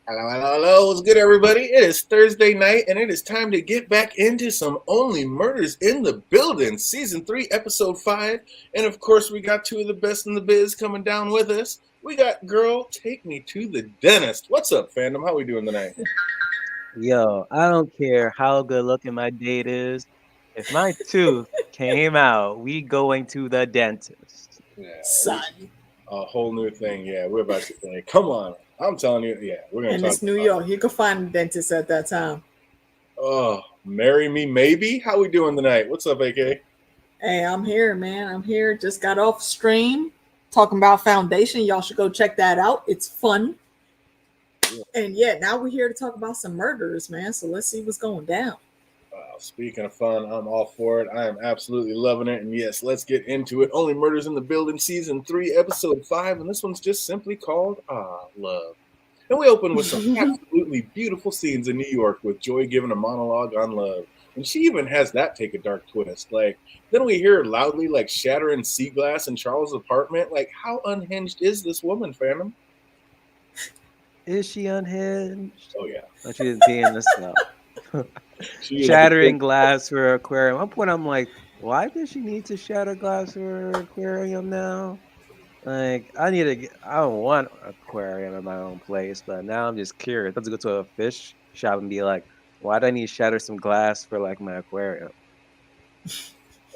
Hello, hello, hello. What's good, everybody? It is Thursday night, and it is time to get back into some Only Murders in the Building, Season 3, Episode 5. And of course, we got two of the best in the biz coming down with us. We got Girl, Take Me to the Dentist. What's up, fandom? How we doing tonight? Yo, I don't care how good looking my date is. If my tooth came out, we going to the dentist. Yeah, Son. a whole new thing. Yeah, we're about to say, come on. I'm telling you, yeah, we're going And to talk it's New about York. You could find a dentist at that time. Oh, Marry Me Maybe? How we doing tonight? What's up, AK? Hey, I'm here, man. I'm here. Just got off stream talking about Foundation. Y'all should go check that out. It's fun. Yeah. And yeah, now we're here to talk about some murders, man. So let's see what's going down. Speaking of fun, I'm all for it. I am absolutely loving it. And yes, let's get into it. Only Murders in the Building, Season 3, Episode 5. And this one's just simply called Love. And we open with some absolutely beautiful scenes in New York with Joy giving a monologue on love. And she even has that take a dark twist. Like, then we hear her loudly, like, shattering sea glass in Charles' apartment. Like, how unhinged is this woman, fandom? Is she unhinged? Oh, yeah. But she didn't see in this stuff. Shattering glass for her aquarium. At one point, I'm like, why does she need to shatter glass for her aquarium now? Like, I don't want an aquarium in my own place, but now I'm just curious. Let's go to a fish shop and be like, why do I need to shatter some glass for like my aquarium?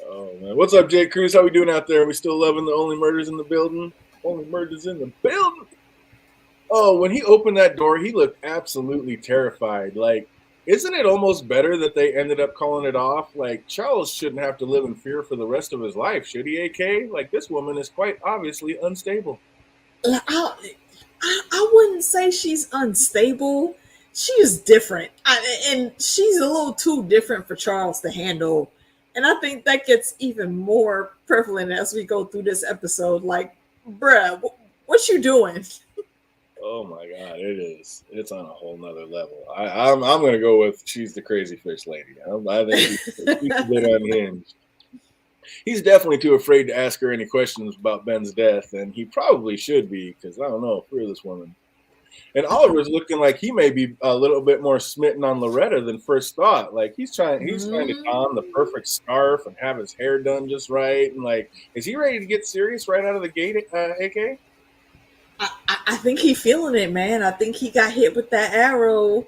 Oh man, what's up, Jay Cruz? How we doing out there? We still loving the Only Murders in the Building? Only Murders in the Building. Oh, when he opened that door, he looked absolutely terrified. Like, isn't it almost better that they ended up calling it off? Like, Charles shouldn't have to live in fear for the rest of his life, should he, AK? Like, this woman is quite obviously unstable. I wouldn't say she's unstable. She is different. And she's a little too different for Charles to handle. And I think that gets even more prevalent as we go through this episode. Like, bruh, what you doing? Oh my God, it is. It's on a whole nother level. I'm gonna go with she's the crazy fish lady. I think she's a bit unhinged. He's definitely too afraid to ask her any questions about Ben's death, and he probably should be because I don't know, fear this woman. And Oliver's looking like he may be a little bit more smitten on Loretta than first thought. Like he's trying to don the perfect scarf and have his hair done just right, and like, is he ready to get serious right out of the gate, AK? I think he feeling it, man. I think he got hit with that arrow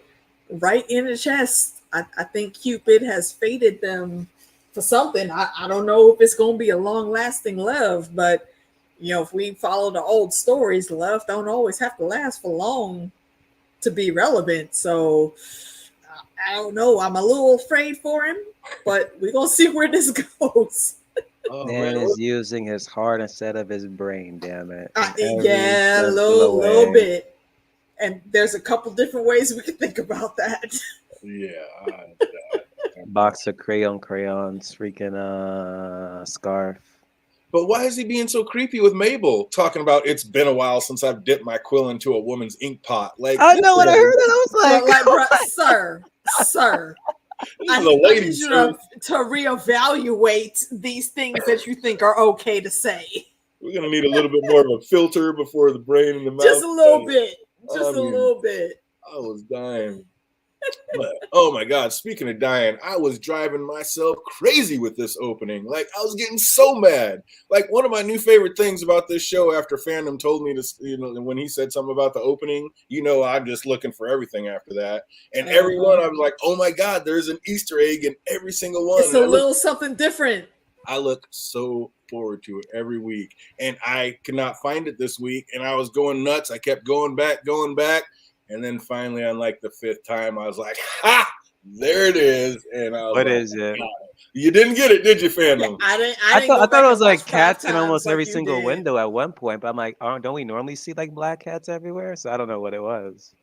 right in the chest. I think Cupid has fated them for something. I don't know if it's going to be a long-lasting love, but, you know, if we follow the old stories, love don't always have to last for long to be relevant. So, I don't know. I'm a little afraid for him, but we're going to see where this goes. Oh, man is using his heart instead of his brain, damn it. Yeah, a little bit. And there's a couple different ways we can think about that. Yeah. Box of crayons, freaking scarf. But why is he being so creepy with Mabel? Talking about it's been a while since I've dipped my quill into a woman's ink pot. Like I know when I heard that, I was like, sir. I need you to reevaluate these things that you think are okay to say. We're gonna need a little bit more of a filter before the brain and the mouth. Just a little bit. Just a little bit. I was dying. But, oh my God, speaking of dying, I was driving myself crazy with this opening. Like, I was getting so mad. Like, one of my new favorite things about this show after fandom told me to, when he said something about the opening, I'm just looking for everything after that. And everyone, I was like, oh my God, there's an Easter egg in every single one. It's a little something different. I look so forward to it every week. And I could not find it this week. And I was going nuts. I kept going back. And then finally, on like the fifth time, I was like, ha! There it is. And I was what is it? God. You didn't get it, did you, fandom? Yeah, I thought it was like cats in almost every single window at one point. But I'm like, don't we normally see like black cats everywhere? So I don't know what it was.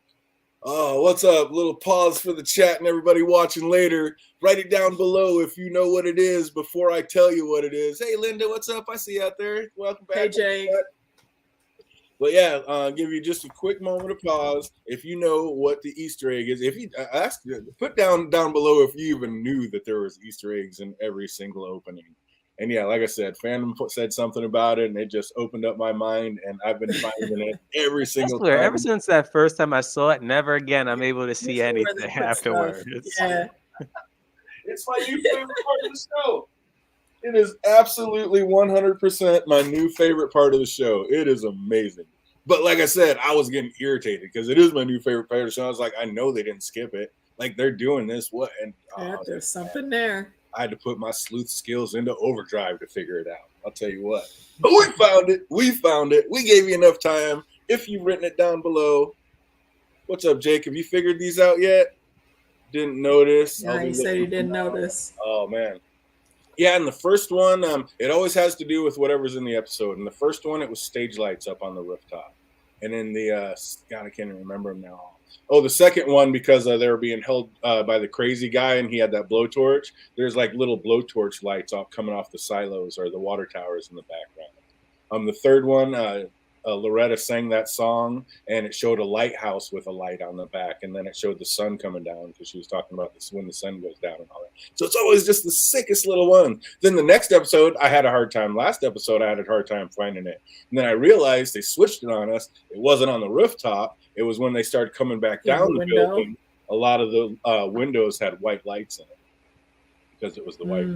Oh, what's up? Little pause for the chat and everybody watching later. Write it down below if you know what it is before I tell you what it is. Hey, Linda, what's up? I see you out there. Welcome back. Hey, Jay. But yeah, give you just a quick moment of pause. If you know what the Easter egg is, if you put down below if you even knew that there was Easter eggs in every single opening. And yeah, like I said, fandom said something about it, and it just opened up my mind, and I've been finding it every single time. Ever since that first time I saw it, never again I'm able to see anything afterwards. Yeah. It's my new favorite part of the show. It is absolutely 100% my new favorite part of the show. It is amazing. But like I said, I was getting irritated because it is my new favorite part of the show. I was like, I know they didn't skip it. Like, they're doing this. What? And yeah, there's something there. I had to put my sleuth skills into overdrive to figure it out. I'll tell you what. But we found it. We found it. We gave you enough time. If you've written it down below. What's up, Jake? Have you figured these out yet? Didn't notice. Yeah, he said he didn't notice. Oh, man. Yeah, and the first one, it always has to do with whatever's in the episode. And the first one, it was stage lights up on the rooftop. And in the, God, I can't even remember them now. Oh, the second one, because they were being held by the crazy guy and he had that blowtorch. There's like little blowtorch lights coming off the silos or the water towers in the background. The third one, Loretta sang that song and it showed a lighthouse with a light on the back. And then it showed the sun coming down because she was talking about this when the sun goes down and all that. So it's always just the sickest little one. Then the next episode, I had a hard time. Last episode, I had a hard time finding it. And then I realized they switched it on us. It wasn't on the rooftop. It was when they started coming back down the building. A lot of the windows had white lights in it because it was the white.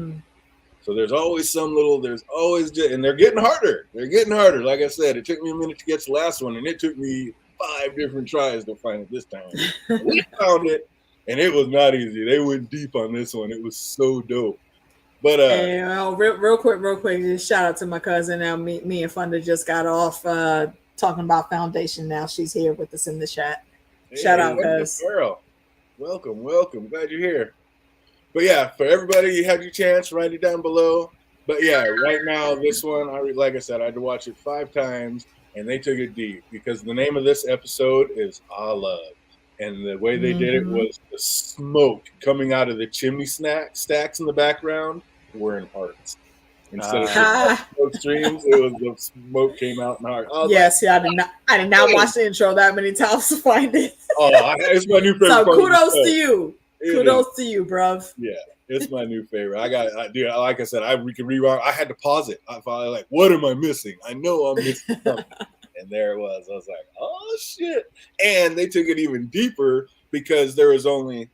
So there's always and they're getting harder. They're getting harder. Like I said, it took me a minute to get to the last one, and it took me 5 different tries to find it this time. We found it, and it was not easy. They went deep on this one. It was so dope. But hey, real quick, just shout out to my cousin. Now me and Fonda just got off talking about Foundation. Now she's here with us in the chat. Shout out, cuz. Welcome. Glad you're here. But yeah, for everybody, you had your chance. Write it down below. But yeah, right now, this one, like I said, I had to watch it 5 times, and they took it deep because the name of this episode is I Love. And the way they did it was the smoke coming out of the chimney stacks in the background were in hearts. Instead of smoke streams, it was the smoke came out in hearts. Yes, I did not watch the intro that many times to find it. It's my new favorite. So kudos to you. Kudos to you, bruv. Yeah, it's my new favorite. Dude, like I said, we can rewind. I had to pause it. I finally like, what am I missing? I know I'm missing something. And there it was. I was like, oh shit. And they took it even deeper because there was only,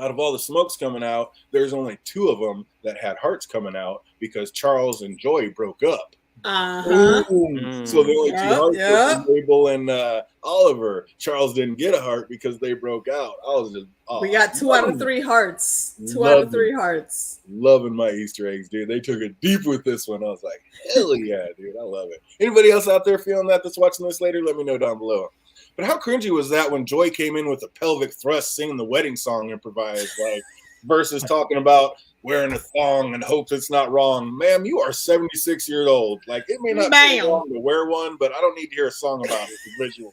out of all the smokes coming out, there's only 2 of them that had hearts coming out because Charles and Joy broke up. So the only 2 hearts were Mabel and Oliver. Charles didn't get a heart because they broke out. I was just we got 2 out of 3 hearts. 2 out of 3 hearts. Loving my Easter eggs, dude. They took it deep with this one. I was like, hell yeah, dude. I love it. Anybody else out there feeling that's watching this later? Let me know down below. But how cringy was that when Joy came in with a pelvic thrust singing the wedding song improvised, like versus talking about wearing a thong and hope it's not wrong. Ma'am, you are 76 years old. Like, it may not be wrong to wear one, but I don't need to hear a song about it with visuals.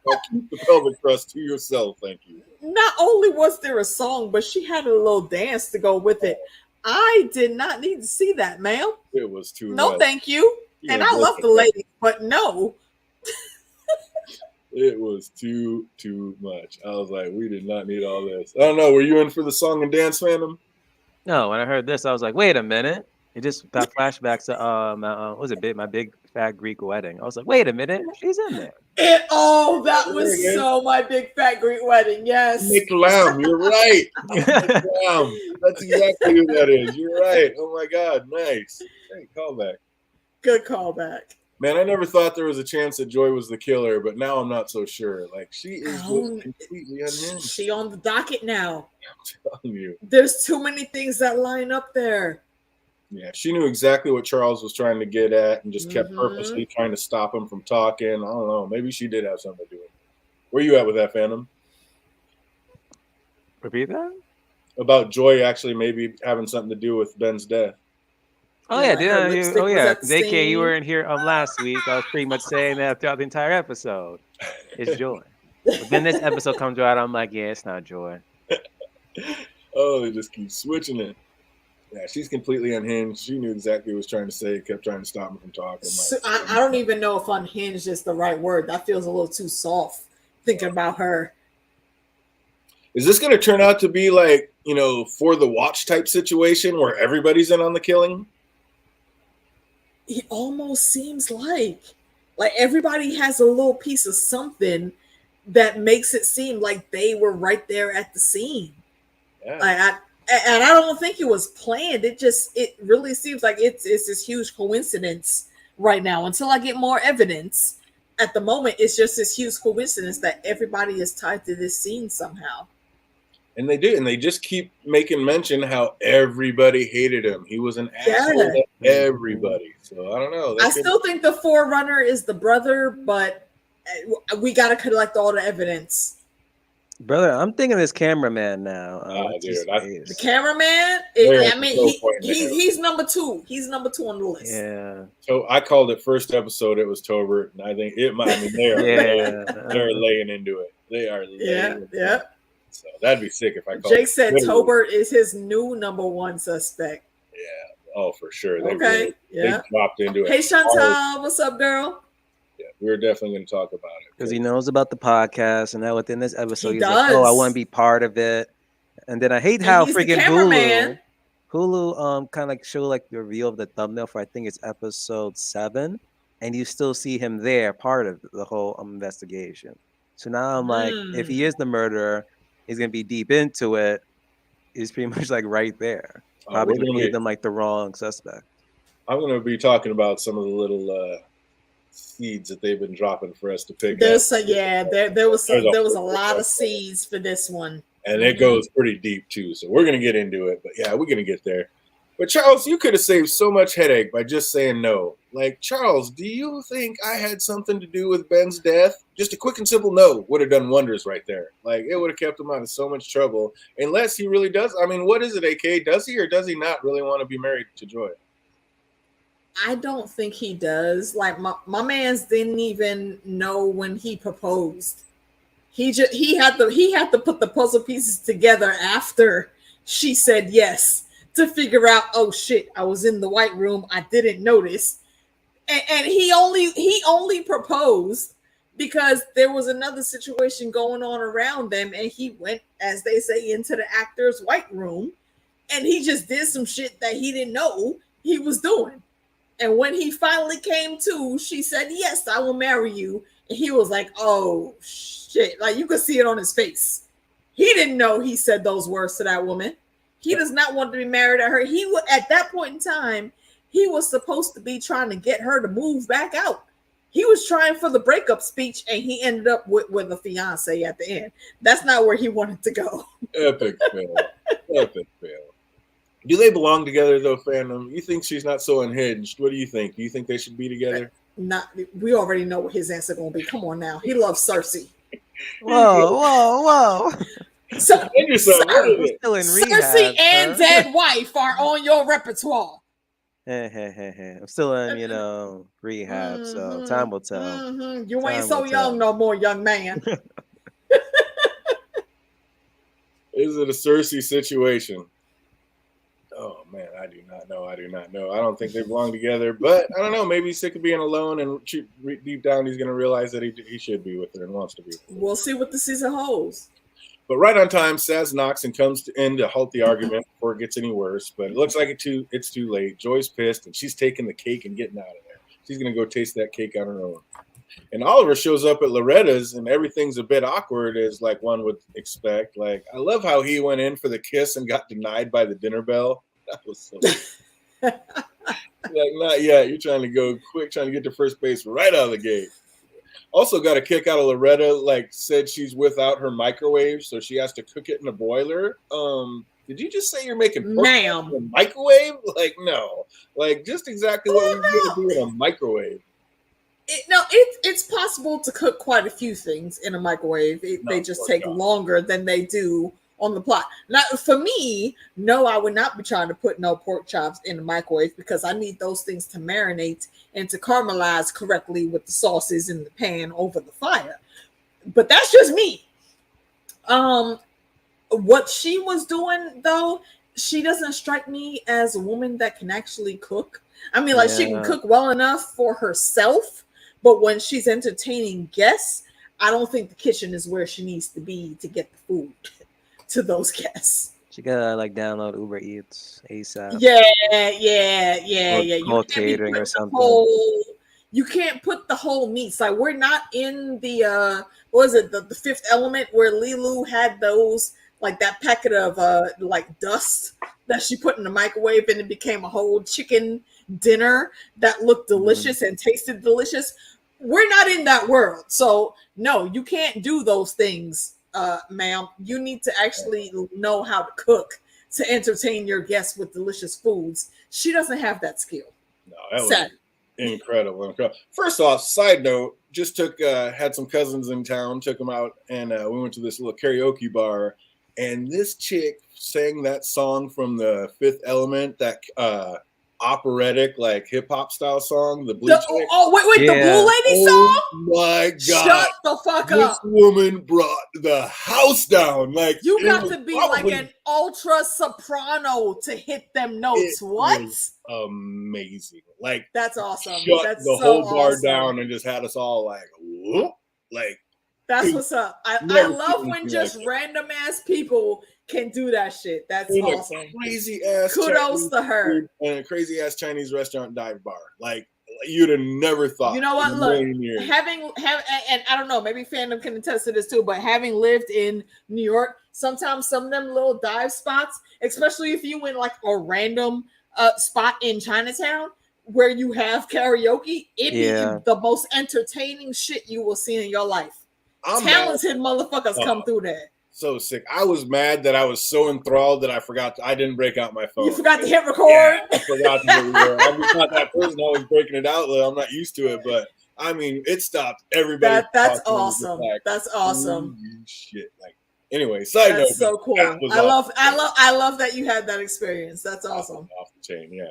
Like, keep the pelvic thrust to yourself, thank you. Not only was there a song, but she had a little dance to go with it. I did not need to see that, ma'am. It was too much. No, thank you. And I love the lady, but no. It was too much. I was like, we did not need all this. I don't know. Were you in for the song and dance fandom? No, when I heard this, I was like, wait a minute. It just got flashbacks to what was it, my big fat Greek wedding. I was like, wait a minute, she's in there. That was so my big fat Greek wedding. Yes. Nick Lamb, you're right. Nick Lamb. That's exactly who that is. You're right. Oh my God, nice. Great callback. Good callback. Man, I never thought there was a chance that Joy was the killer, but now I'm not so sure. Like, she is completely unhinged. She on the docket now. I'm telling you. There's too many things that line up there. Yeah, she knew exactly what Charles was trying to get at and just kept purposely trying to stop him from talking. I don't know. Maybe she did have something to do with it. Where you at with that, Phantom? Repeat that? About Joy actually maybe having something to do with Ben's death. Oh yeah, JK, you weren't here last week. I was pretty much saying that throughout the entire episode. It's Joy. But then this episode comes out, I'm like, yeah, it's not Joy. Oh, they just keep switching it. Yeah, she's completely unhinged. She knew exactly what he was trying to say. Kept trying to stop him from talking. I don't even know if unhinged is the right word. That feels a little too soft thinking about her. Is this going to turn out to be like, for the watch type situation where everybody's in on the killing? It almost seems like everybody has a little piece of something that makes it seem like they were right there at the scene. Yeah. And I don't think it was planned. It really seems like it's this huge coincidence right now. Until I get more evidence, at the moment, it's just this huge coincidence that everybody is tied to this scene somehow. And they do, and they just keep making mention how everybody hated him. He was an asshole to everybody. So I don't know. I still think the Forerunner is the brother, but we got to collect all the evidence. Brother, I'm thinking this cameraman now. The cameraman. He's number 2. He's number 2 on the list. Yeah. So I called it first episode. It was Tobert, and I think it might. I mean, they are they're laying into it. They are laying. Yeah. So that'd be sick if I called. Jake said Tobert is his new number 1 suspect. Yeah. Oh, for sure. They dropped into it. Hey, Chantal, what's up, girl? Yeah, we're definitely going to talk about it because he knows about the podcast, and now within this episode, he's does. like, "Oh, I want to be part of it." And then I hate how freaking Hulu kind of like show like the reveal of the thumbnail for I think it's episode 7, and you still see him there, part of the whole investigation. So now I'm like, if he is the murderer, he's gonna be deep into it. He's pretty much like right there. Probably gave them like the wrong suspect. I'm going to be talking about some of the little seeds that they've been dropping for us to pick up. There was a lot of seeds for this one. And it goes pretty deep too. So we're going to get into it. But yeah, we're going to get there. But Charles, you could have saved so much headache by just saying no. Like, Charles, do you think I had something to do with Ben's death? Just a quick and simple no would have done wonders right there. Like, it would have kept him out of so much trouble. Unless he really does. I mean, what is it, AK? Does he or does he not really want to be married to Joy? I don't think he does. Like, my man's didn't even know when he proposed. He had to put the puzzle pieces together after she said yes to figure out, oh shit, I was in the white room, I didn't notice. And he only proposed because there was another situation going on around them, and he went, as they say, into the actor's white room, and he just did some shit that he didn't know he was doing. And when he finally came to, she said, yes, I will marry you. And he was like, oh shit. Like, you could see it on his face. He didn't know he said those words to that woman. He does not want to be married to her. He would, at that point in time, he was supposed to be trying to get her to move back out. He was trying for the breakup speech, and he ended up with a fiance at the end. That's not where he wanted to go. Epic fail. Epic fail. Do they belong together, though, fandom? You think she's not so unhinged? What do you think? Do you think they should be together? We already know what his answer going to be. Come on now. He loves Cersei. Whoa. So, still in Cersei and dead wife are on your repertoire. I'm still in, rehab, so time will tell. You ain't so young no more, young man. Is it a Cersei situation? Oh, man, I do not know. I don't think they belong together, but I don't know. Maybe he's sick of being alone, and deep down he's going to realize that he should be with her and wants to be with her. We'll see what the season holds. But right on time, Saz knocks and comes to end to halt the argument before it gets any worse. But it looks like it's too late. Joy's pissed, and she's taking the cake and getting out of there. She's going to go taste that cake on her own. And Oliver shows up at Loretta's, and everything's a bit awkward, as like one would expect. Like, I love how he went in for the kiss and got denied by the dinner bell. That was so like, not yet. You're trying to go quick, trying to get to first base right out of the gate. Also got a kick out of Loretta, like said she's without her microwave, so she has to cook it in a boiler. Did you just say you're making pork in a microwave? Like, no. Like, just exactly what we're going to do in a microwave. It's possible to cook quite a few things in a microwave. They just take longer than they do on the plot. Now, for me, no, I would not be trying to put no pork chops in the microwave because I need those things to marinate and to caramelize correctly with the sauces in the pan over the fire. But that's just me. What she was doing, though, she doesn't strike me as a woman that can actually cook. I mean, like, she can cook well enough for herself, but when she's entertaining guests, I don't think the kitchen is where she needs to be to get the food to those guests. She gotta like download Uber Eats ASAP. Yeah. Call You can't be catering or putting the something. whole. You can't put the whole meats. Like we're not in the what is it, the Fifth Element where Lilu had those like that packet of like dust that she put in the microwave and it became a whole chicken dinner that looked delicious and tasted delicious. We're not in that world. So no, you can't do those things, ma'am. You need to actually know how to cook to entertain your guests with delicious foods. She doesn't have that skill. No, that was incredible. First off, side note, just had some cousins in town, took them out, and we went to this little karaoke bar, and this chick sang that song from the Fifth Element, that operatic, like hip hop style song, the Blue Chick. The Blue Lady song? Oh my God. Shut the fuck up. This woman brought the house down. Like, you got to be like an ultra soprano to hit them notes. What? Amazing. Like, that's awesome. Shut the whole bar down and just had us all like, whoop. Like, that's what's up. I love when just random ass people can do that shit. That's awesome. Crazy ass. Kudos to her. And a crazy ass Chinese restaurant dive bar. Like, you'd have never thought. You know what? Look, having and I don't know, maybe fandom can attest to this too, but having lived in New York, sometimes some of them little dive spots, especially if you went like a random spot in Chinatown where you have karaoke, it be the most entertaining shit you will see in your life. Talented motherfuckers come through that. So sick. I was mad that I was so enthralled that I didn't break out my phone. You forgot to hit record? Yeah, I forgot to hit record. I'm just not that person always breaking it out. I'm not used to it, but I mean, it stopped everybody. That's awesome. Like, that's awesome. Shit. Like, anyway, side note. That's so cool. I love that you had that experience. That's awesome. Off the chain, yeah.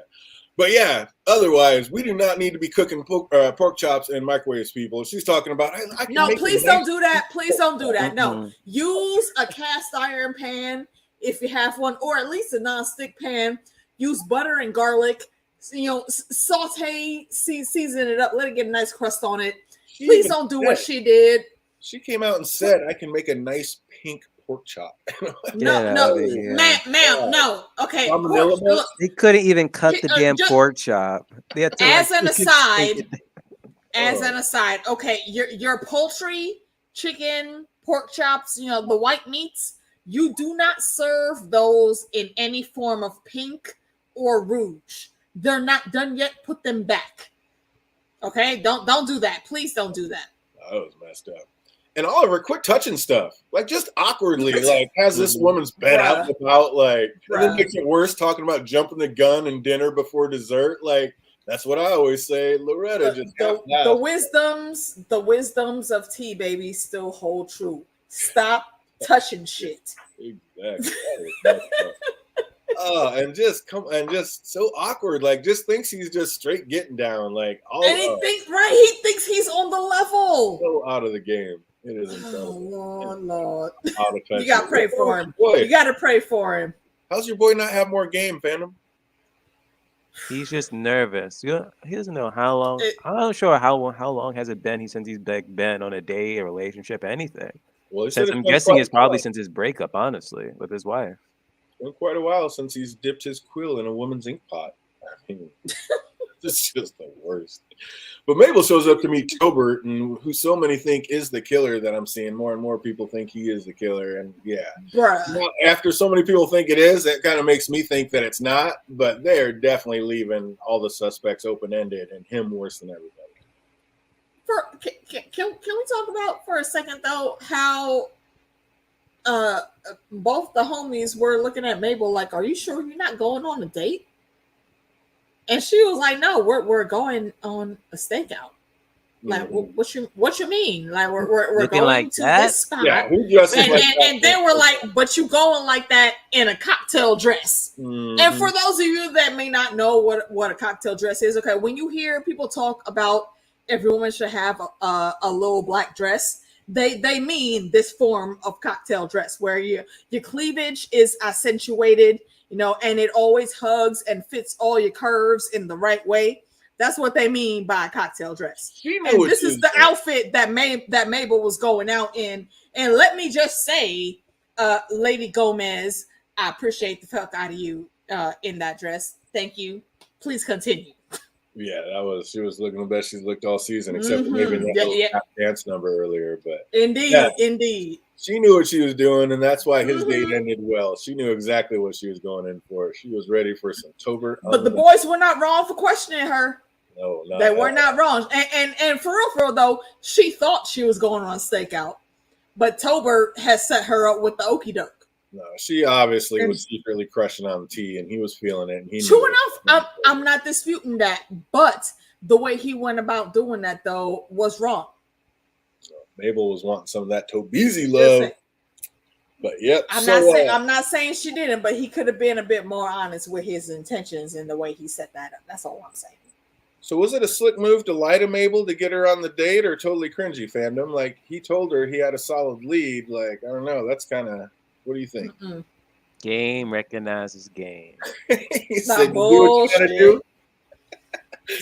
But yeah, otherwise, we do not need to be cooking pork chops and microwaves, people. She's talking about. No, please don't do that. Please don't do that. No, use a cast iron pan if you have one, or at least a non-stick pan. Use butter and garlic. Saute, season it up. Let it get a nice crust on it. Please don't do what she did. She came out and said, "I can make a nice pink pork chop." ma'am, no. Okay. Look, they couldn't even cut the damn pork chop. They had to, as an aside, okay, your poultry, chicken, pork chops, the white meats, you do not serve those in any form of pink or rouge. They're not done yet. Put them back. Okay? Don't do that. Please don't do that. That was messed up. And Oliver, quit touching stuff. Like, just awkwardly, like, has this woman's bed out about, like, and then makes it worse talking about jumping the gun and dinner before dessert. Like, that's what I always say. Loretta the wisdoms of tea, baby, still hold true. Stop touching shit. Exactly. And just so awkward. Like, just thinks he's just straight getting down. Like, he thinks he's on the level. So out of the game. It is incredible. Oh, Lord. You got to pray for him. Boy. You got to pray for him. How's your boy not have more game, Phantom? He's just nervous. He doesn't know how long. I'm not sure how long has it been since he's been on a date, a relationship, anything. Well, I'm guessing it's probably since his breakup, honestly, with his wife. It's been quite a while since he's dipped his quill in a woman's ink pot. I mean, it's just the worst. But Mabel shows up to meet Tobert, and who so many think is the killer that I'm seeing. More and more people think he is the killer. And yeah, now, after so many people think it is, that kind of makes me think that it's not. But they're definitely leaving all the suspects open-ended, and him worse than everybody. Can we talk about for a second, though, how both the homies were looking at Mabel like, are you sure you're not going on a date? And she was like, no, we're going on a stakeout. Like, what you mean? Like, we're going like to that? this spot. Yeah, and they were like, but you going like that in a cocktail dress. Mm-hmm. And for those of you that may not know what a cocktail dress is, okay, when you hear people talk about every woman should have a little black dress, they mean this form of cocktail dress where your cleavage is accentuated, and it always hugs and fits all your curves in the right way. That's what they mean by a cocktail dress. And this is the outfit that Mabel was going out in. And let me just say, Lady Gomez, I appreciate the fuck out of you in that dress. Thank you. Please continue. Yeah, she was looking the best she's looked all season, except for maybe that little tap dance number earlier. But indeed. She knew what she was doing, and that's why his date ended well. She knew exactly what she was going in for. She was ready for some Tobert. But the boys were not wrong for questioning her. No, they were not wrong. And for real, though, she thought she was going on stakeout, but Tobert has set her up with the okie doke. No, she obviously was secretly crushing on T, and he was feeling it. And he true enough, I'm not disputing that, but the way he went about doing that, though, was wrong. So Mabel was wanting some of that Tobeezy love. But yep. I'm not saying she didn't, but he could have been a bit more honest with his intentions and the way he set that up. That's all I'm saying. So was it a slick move to lie to Mabel to get her on the date, or totally cringy, fandom? Like, he told her he had a solid lead. Like, I don't know. That's kind of, what do you think? Game recognizes game. He said, bullshit.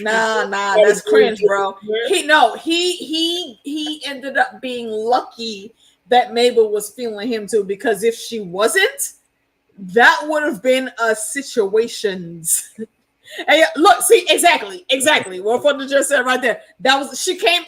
Nah, that's cringe, bro. He ended up being lucky that Mabel was feeling him too, because if she wasn't, that would have been a situations. Hey, look, see, exactly. What Fonda just said right there. That was she came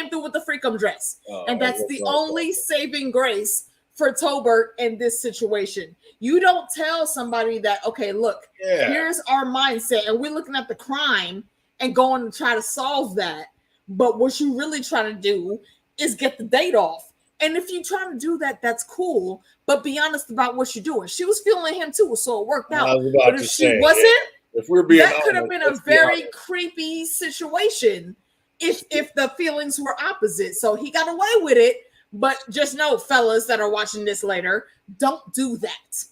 through with the freakum dress, and that's the only saving grace for Tobert in this situation. You don't tell somebody that, okay, look, here's our mindset, and we're looking at the crime and going to try to solve that. But what you really trying to do is get the date off. And if you're trying to do that, that's cool. But be honest about what you're doing. She was feeling him too, so it worked out. But if she wasn't, if we're being that could have been a very creepy situation if the feelings were opposite. So he got away with it. But just know, fellas that are watching this later, don't do that.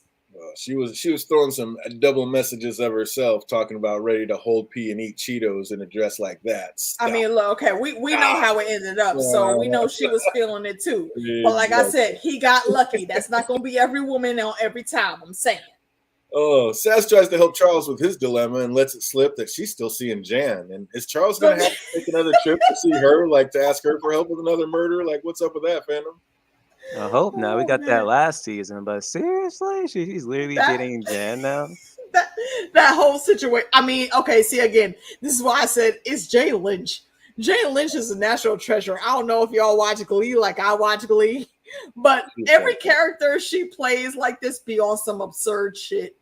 She was throwing some double messages of herself, talking about ready to hold pee and eat Cheetos in a dress like that. Stop. I mean, look, okay, we know how it ended up, so we know she was feeling it too. But like I said, he got lucky. That's not going to be every woman on every time. I'm saying. Oh, Sass tries to help Charles with his dilemma and lets it slip that she's still seeing Jan. And is Charles going to have to take another trip to see her, like to ask her for help with another murder? Like, what's up with that, Phantom? I hope not. We got that last season, but seriously, she's literally dating Jan now. That whole situation. I mean, okay, see, again, this is why I said it's Jay Lynch. Jay Lynch is a national treasure. I don't know if y'all watch Glee like I watch Glee, but every character she plays like this be on some absurd shit.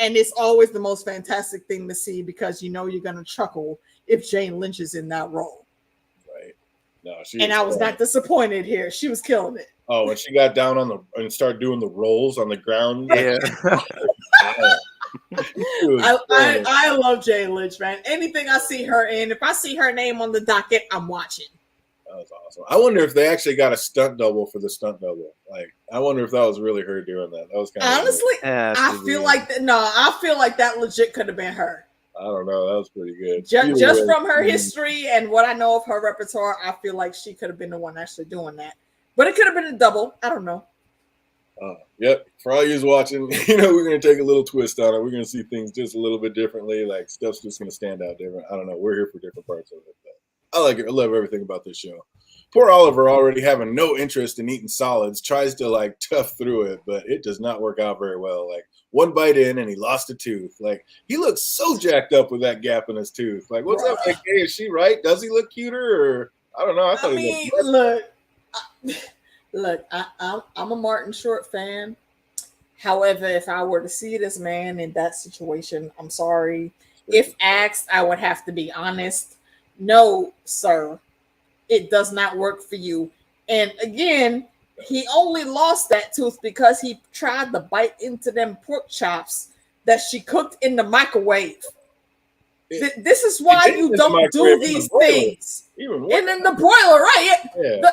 And it's always the most fantastic thing to see, because you know you're going to chuckle if Jane Lynch is in that role. Right. No, I was not disappointed here. She was killing it. Oh, when she got down and started doing the rolls on the ground. Yeah. I love Jane Lynch, man. Anything I see her in, if I see her name on the docket, I'm watching. That was awesome. I wonder if they actually got a stunt double for the stunt double. Like, I wonder if that was really her doing that. That was kind of honestly. I feel like I feel like that legit could have been her. I don't know. That was pretty good. Just from her history and what I know of her repertoire, I feel like she could have been the one actually doing that. But it could have been a double. I don't know. Yep. For all you watching, we're going to take a little twist on it. We're going to see things just a little bit differently. Like, stuff's just going to stand out different. I don't know. We're here for different parts of it. But I like it. I love everything about this show. Poor Oliver, already having no interest in eating solids, tries to tough through it, but it does not work out very well. Like, one bite in and he lost a tooth. Like, he looks so jacked up with that gap in his tooth. Like, what's up, AK? Is she right? Does he look cuter? Or I don't know. Look, I'm a Martin Short fan. However, if I were to see this man in that situation, I'm sorry. If asked, I would have to be honest. No, sir. It does not work for you. And again, he only lost that tooth because he tried to bite into them pork chops that she cooked in the microwave. This is why you don't do these things. And then the broiler, right? Yeah.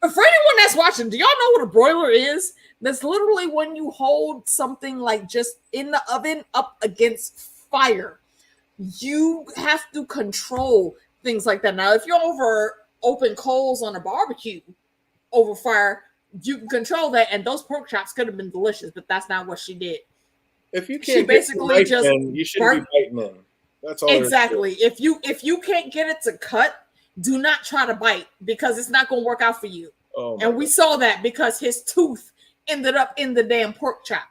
For anyone that's watching, do y'all know what a broiler is? That's literally when you hold something like just in the oven up against fire. You have to control things like that. Now, if you're over open coals on a barbecue over fire, you can control that, and those pork chops could have been delicious, but that's not what she did. If you can't, she basically just you shouldn't be biting in. That's all. Exactly. If you can't get it to cut, do not try to bite, because it's not going to work out for you. And we saw that because his tooth ended up in the damn pork chop.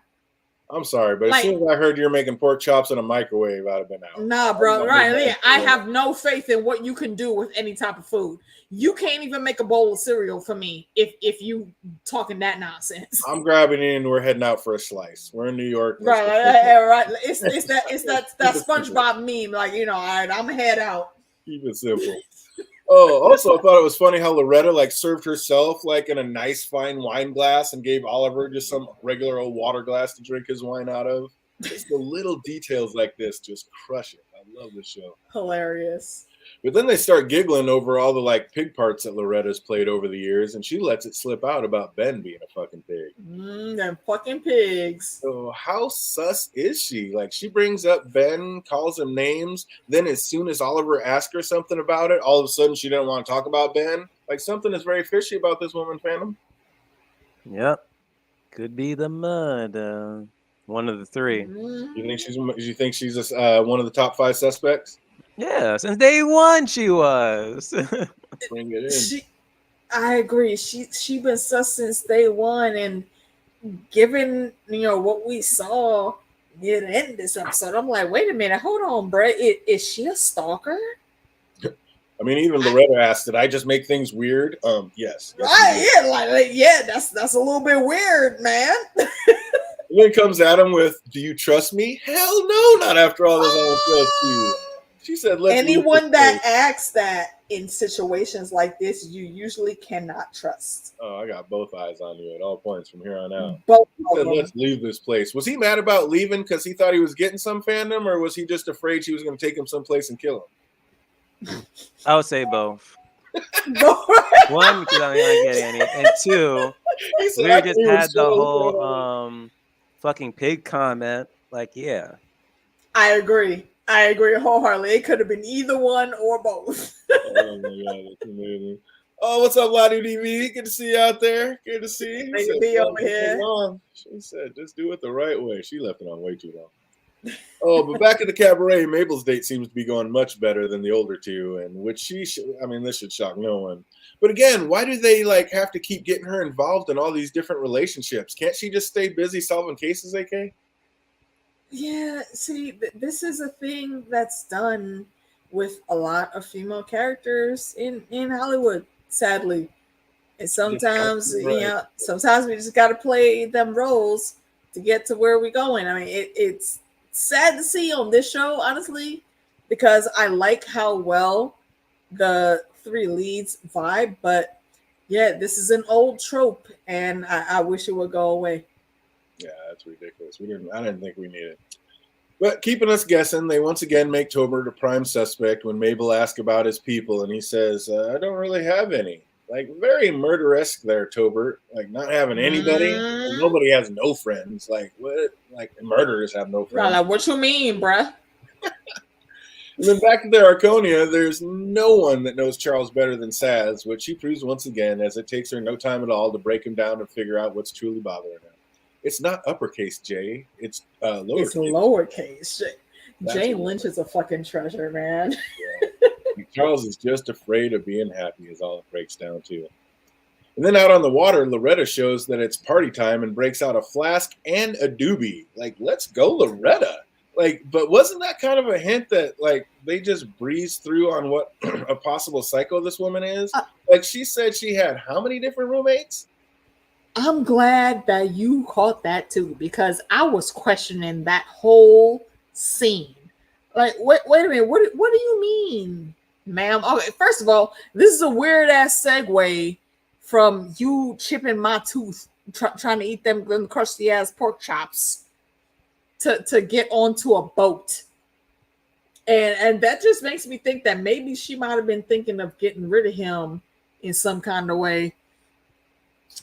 I'm sorry, but Like- as soon as I heard you're making pork chops in a microwave, I'd have been out. Nah, bro. Right? I have no faith in what you can do with any type of food. You can't even make a bowl of cereal for me if you talking that nonsense. I'm grabbing in. We're heading out for a slice. We're in New York. Right. It's that SpongeBob meme. Like, you know, all right, I'm head out. Keep it simple. Oh, also, I thought it was funny how Loretta like served herself like in a nice fine wine glass and gave Oliver just some regular old water glass to drink his wine out of. Just the little details like this just crush it. I love this show. Hilarious. But then they start giggling over all the like pig parts that Loretta's played over the years, and she lets it slip out about Ben being a fucking pig. Them fucking pigs. So how sus is she? Like, she brings up Ben, calls him names, then as soon as Oliver asks her something about it, all of a sudden she didn't want to talk about Ben. Like, something is very fishy about this woman, Phantom. Yep. Could be the mud. One of the three. You think she's one of the top 5 suspects? Yeah, since day one she was. Bring it in. I agree. She been sus since day one, and given what we saw near the end of this episode, I'm like, wait a minute, hold on, Brett. Is she a stalker? I mean, even Loretta asked, "Did I just make things weird?" Yes. Right. Yeah, that's a little bit weird, man. And then comes Adam with, "Do you trust me?" Hell no, not after all this. I don't trust you. She said, "Let's." Anyone that asks that in situations like this, you usually cannot trust. Oh, I got both eyes on you at all points from here on out. Both He said, "Let's leave this place." Was he mad about leaving because he thought he was getting some fandom, or was he just afraid she was going to take him someplace and kill him? I would say both. One, because I'm not getting any, and two, we just had the whole fucking pig comment. Like, yeah, I agree wholeheartedly. It could have been either one or both. Oh my god, that's amazing. Oh, what's up, Ladu DV? Good to see you out there. Good to see you. Good to be over here. She said, just do it the right way. She left it on way too long. Oh, but back at the cabaret, Mabel's date seems to be going much better than the older two, and which this should shock no one. But again, why do they like have to keep getting her involved in all these different relationships? Can't she just stay busy solving cases, AK? Yeah, see, this is a thing that's done with a lot of female characters in Hollywood, sadly. And sometimes, sometimes we just got to play them roles to get to where we're going. I mean, it's sad to see on this show, honestly, because I like how well the 3 leads vibe. But yeah, this is an old trope, and I wish it would go away. Yeah, that's ridiculous. I didn't think we needed it. But keeping us guessing, they once again make Tobert a prime suspect when Mabel asks about his people, and he says, "I don't really have any." Like, very murder-esque there, Tobert. Like, not having anybody. Nobody has no friends. Like, what? Like, murderers have no friends. Like, what you mean, bruh? And then back to the Arconia, there's no one that knows Charles better than Saz, which she proves once again, as it takes her no time at all to break him down and figure out what's truly bothering him. It's not uppercase J, it's lowercase. It's lowercase J. Jane Lynch is a fucking treasure, man. Yeah. Charles is just afraid of being happy is all it breaks down to. And then out on the water, Loretta shows that it's party time and breaks out a flask and a doobie. Like, let's go, Loretta. Like, but wasn't that kind of a hint that, like, they just breezed through on what a possible psycho this woman is? Like, she said she had how many different roommates? I'm glad that you caught that too, because I was questioning that whole scene. Like, wait a minute, what do you mean, ma'am? Okay, first of all, this is a weird ass segue from you chipping my tooth, trying to eat them crusty ass pork chops, to get onto a boat, and that just makes me think that maybe she might have been thinking of getting rid of him in some kind of way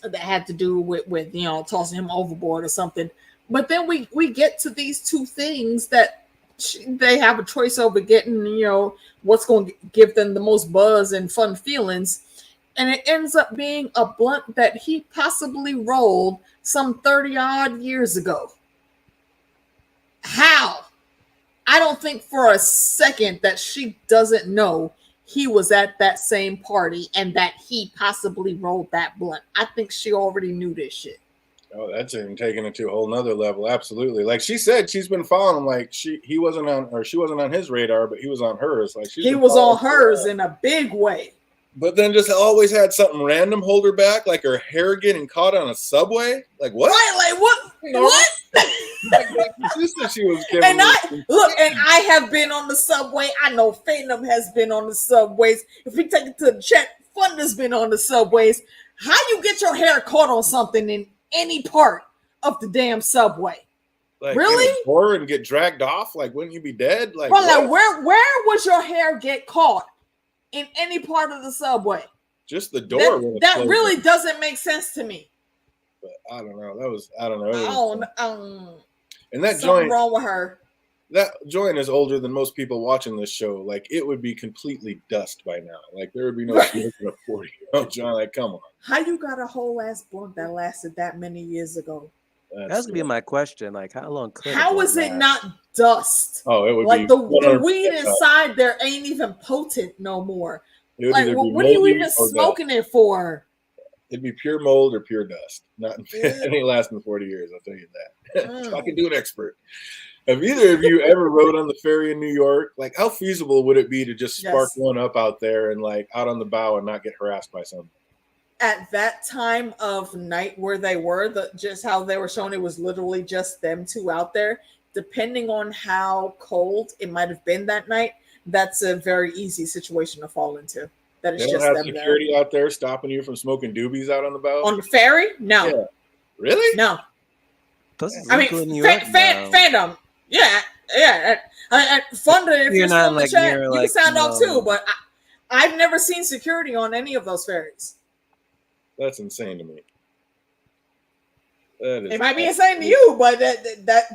that had to do with tossing him overboard or something. But then we get to these two things that they have a choice over getting, what's going to give them the most buzz and fun feelings. And it ends up being a blunt that he possibly rolled some 30 odd years ago. How? I don't think for a second that she doesn't know he was at that same party and that he possibly rolled that blunt. I think she already knew this shit. Oh, that's him taking it to a whole nother level. Absolutely. Like she said, she's been following him. Like she wasn't on his radar, but he was on hers. Like he was on hers in a big way. But then just always had something random hold her back, like her hair getting caught on a subway. Like what? Right, like what? What? She said she was and I have been on the subway. I know Phantom has been on the subways. If we take it to the chat, Funda's been on the subways. How you get your hair caught on something in any part of the damn subway? Like, really? Or and get dragged off? Like, wouldn't you be dead? Like, like where would your hair get caught in any part of the subway? Just the door. That really doesn't make sense to me. But I don't know. I don't know. And that something joint wrong with her. That joint is older than most people watching this show. Like, it would be completely dust by now. Like, there would be no smoking a 40-year-old John. Like, come on. How you got a whole ass blunt that lasted that many years ago? That's gonna be my question. Like, how long could how is it not dust? Oh, it would like be the weed inside there ain't even potent no more. Like, what are you even smoking it for? It'd be pure mold or pure dust. Not it ain't lasting 40 years, I'll tell you that. I can do an expert. Have either of you ever rode on the ferry in New York? Like, how feasible would it be to just spark one up out there and like out on the bow and not get harassed by something? At that time of night where they were, just how they were shown, it was literally just them two out there. Depending on how cold it might have been that night, that's a very easy situation to fall into. That is just them security out there stopping you from smoking doobies out on the bow? On the ferry? No. Yeah. Really? No. I mean, fandom. Yeah. Fun if you're not like chat, you can sound off too, but I've never seen security on any of those ferries. That's insane to me. It might be insane to you, but that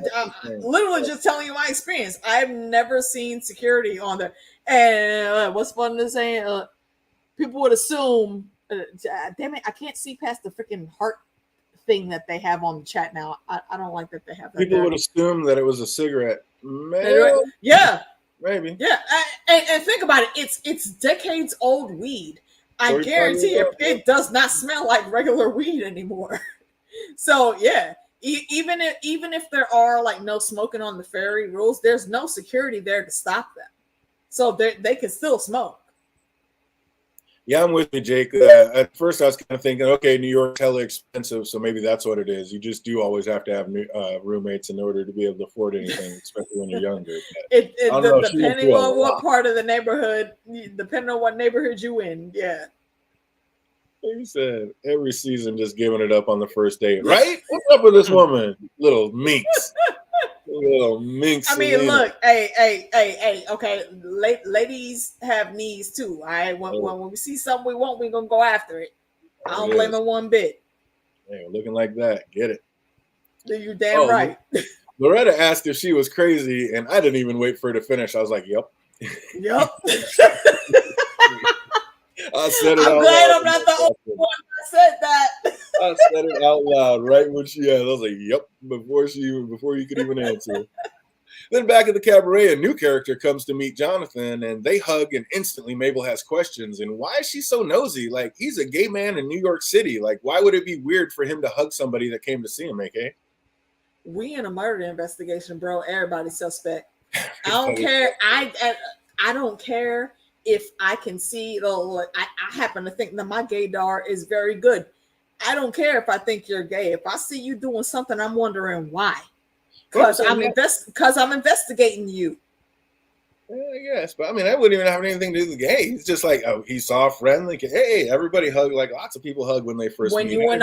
literally just telling you my experience. I've never seen security on there. And what's fun to say? People would assume, damn it, I can't see past the freaking heart thing that they have on the chat now. I don't like that they have that. People would assume that it was a cigarette. Yeah. Maybe. Yeah. And think about it. It's decades old weed. I guarantee it does not smell like regular weed anymore. So yeah, even if there are like no smoking on the ferry rules, there's no security there to stop them. So they can still smoke. Yeah, I'm with you, Jake. At first, I was kind of thinking, okay, New York's hella expensive, so maybe that's what it is. You just do always have to have roommates in order to be able to afford anything, especially when you're younger. Depending on what part of the neighborhood, depending on what neighborhood you in, yeah. Like you said, every season just giving it up on the first date, right? What's up with this woman? Little minx. Little minx. I mean, look, hey, okay. Ladies have needs too. All right. When we see something we want, we're gonna go after it. I don't blame her one bit. Hey, looking like that. Get it. You damn right. Loretta asked if she was crazy, and I didn't even wait for her to finish. I was like, yep. Yep. I said it I'm glad I'm not the only one that said that. I said it out loud right when she asked. I was like, yep, before you could even answer. Then back at the cabaret, a new character comes to meet Jonathan, and they hug, and instantly Mabel has questions. And why is she so nosy? Like, he's a gay man in New York City. Like, why would it be weird for him to hug somebody that came to see him, AK? We in a murder investigation, bro. Everybody's suspect. I don't care. I don't care if I can see. I happen to think that my gaydar is very good. I don't care if I think you're gay. If I see you doing something, I'm wondering why. Because I'm investigating you. Yes, but I mean, that wouldn't even have anything to do with gay. It's just like, oh, he's soft, friendly. Hey, everybody hug. Like, lots of people hug when they first meet. When you in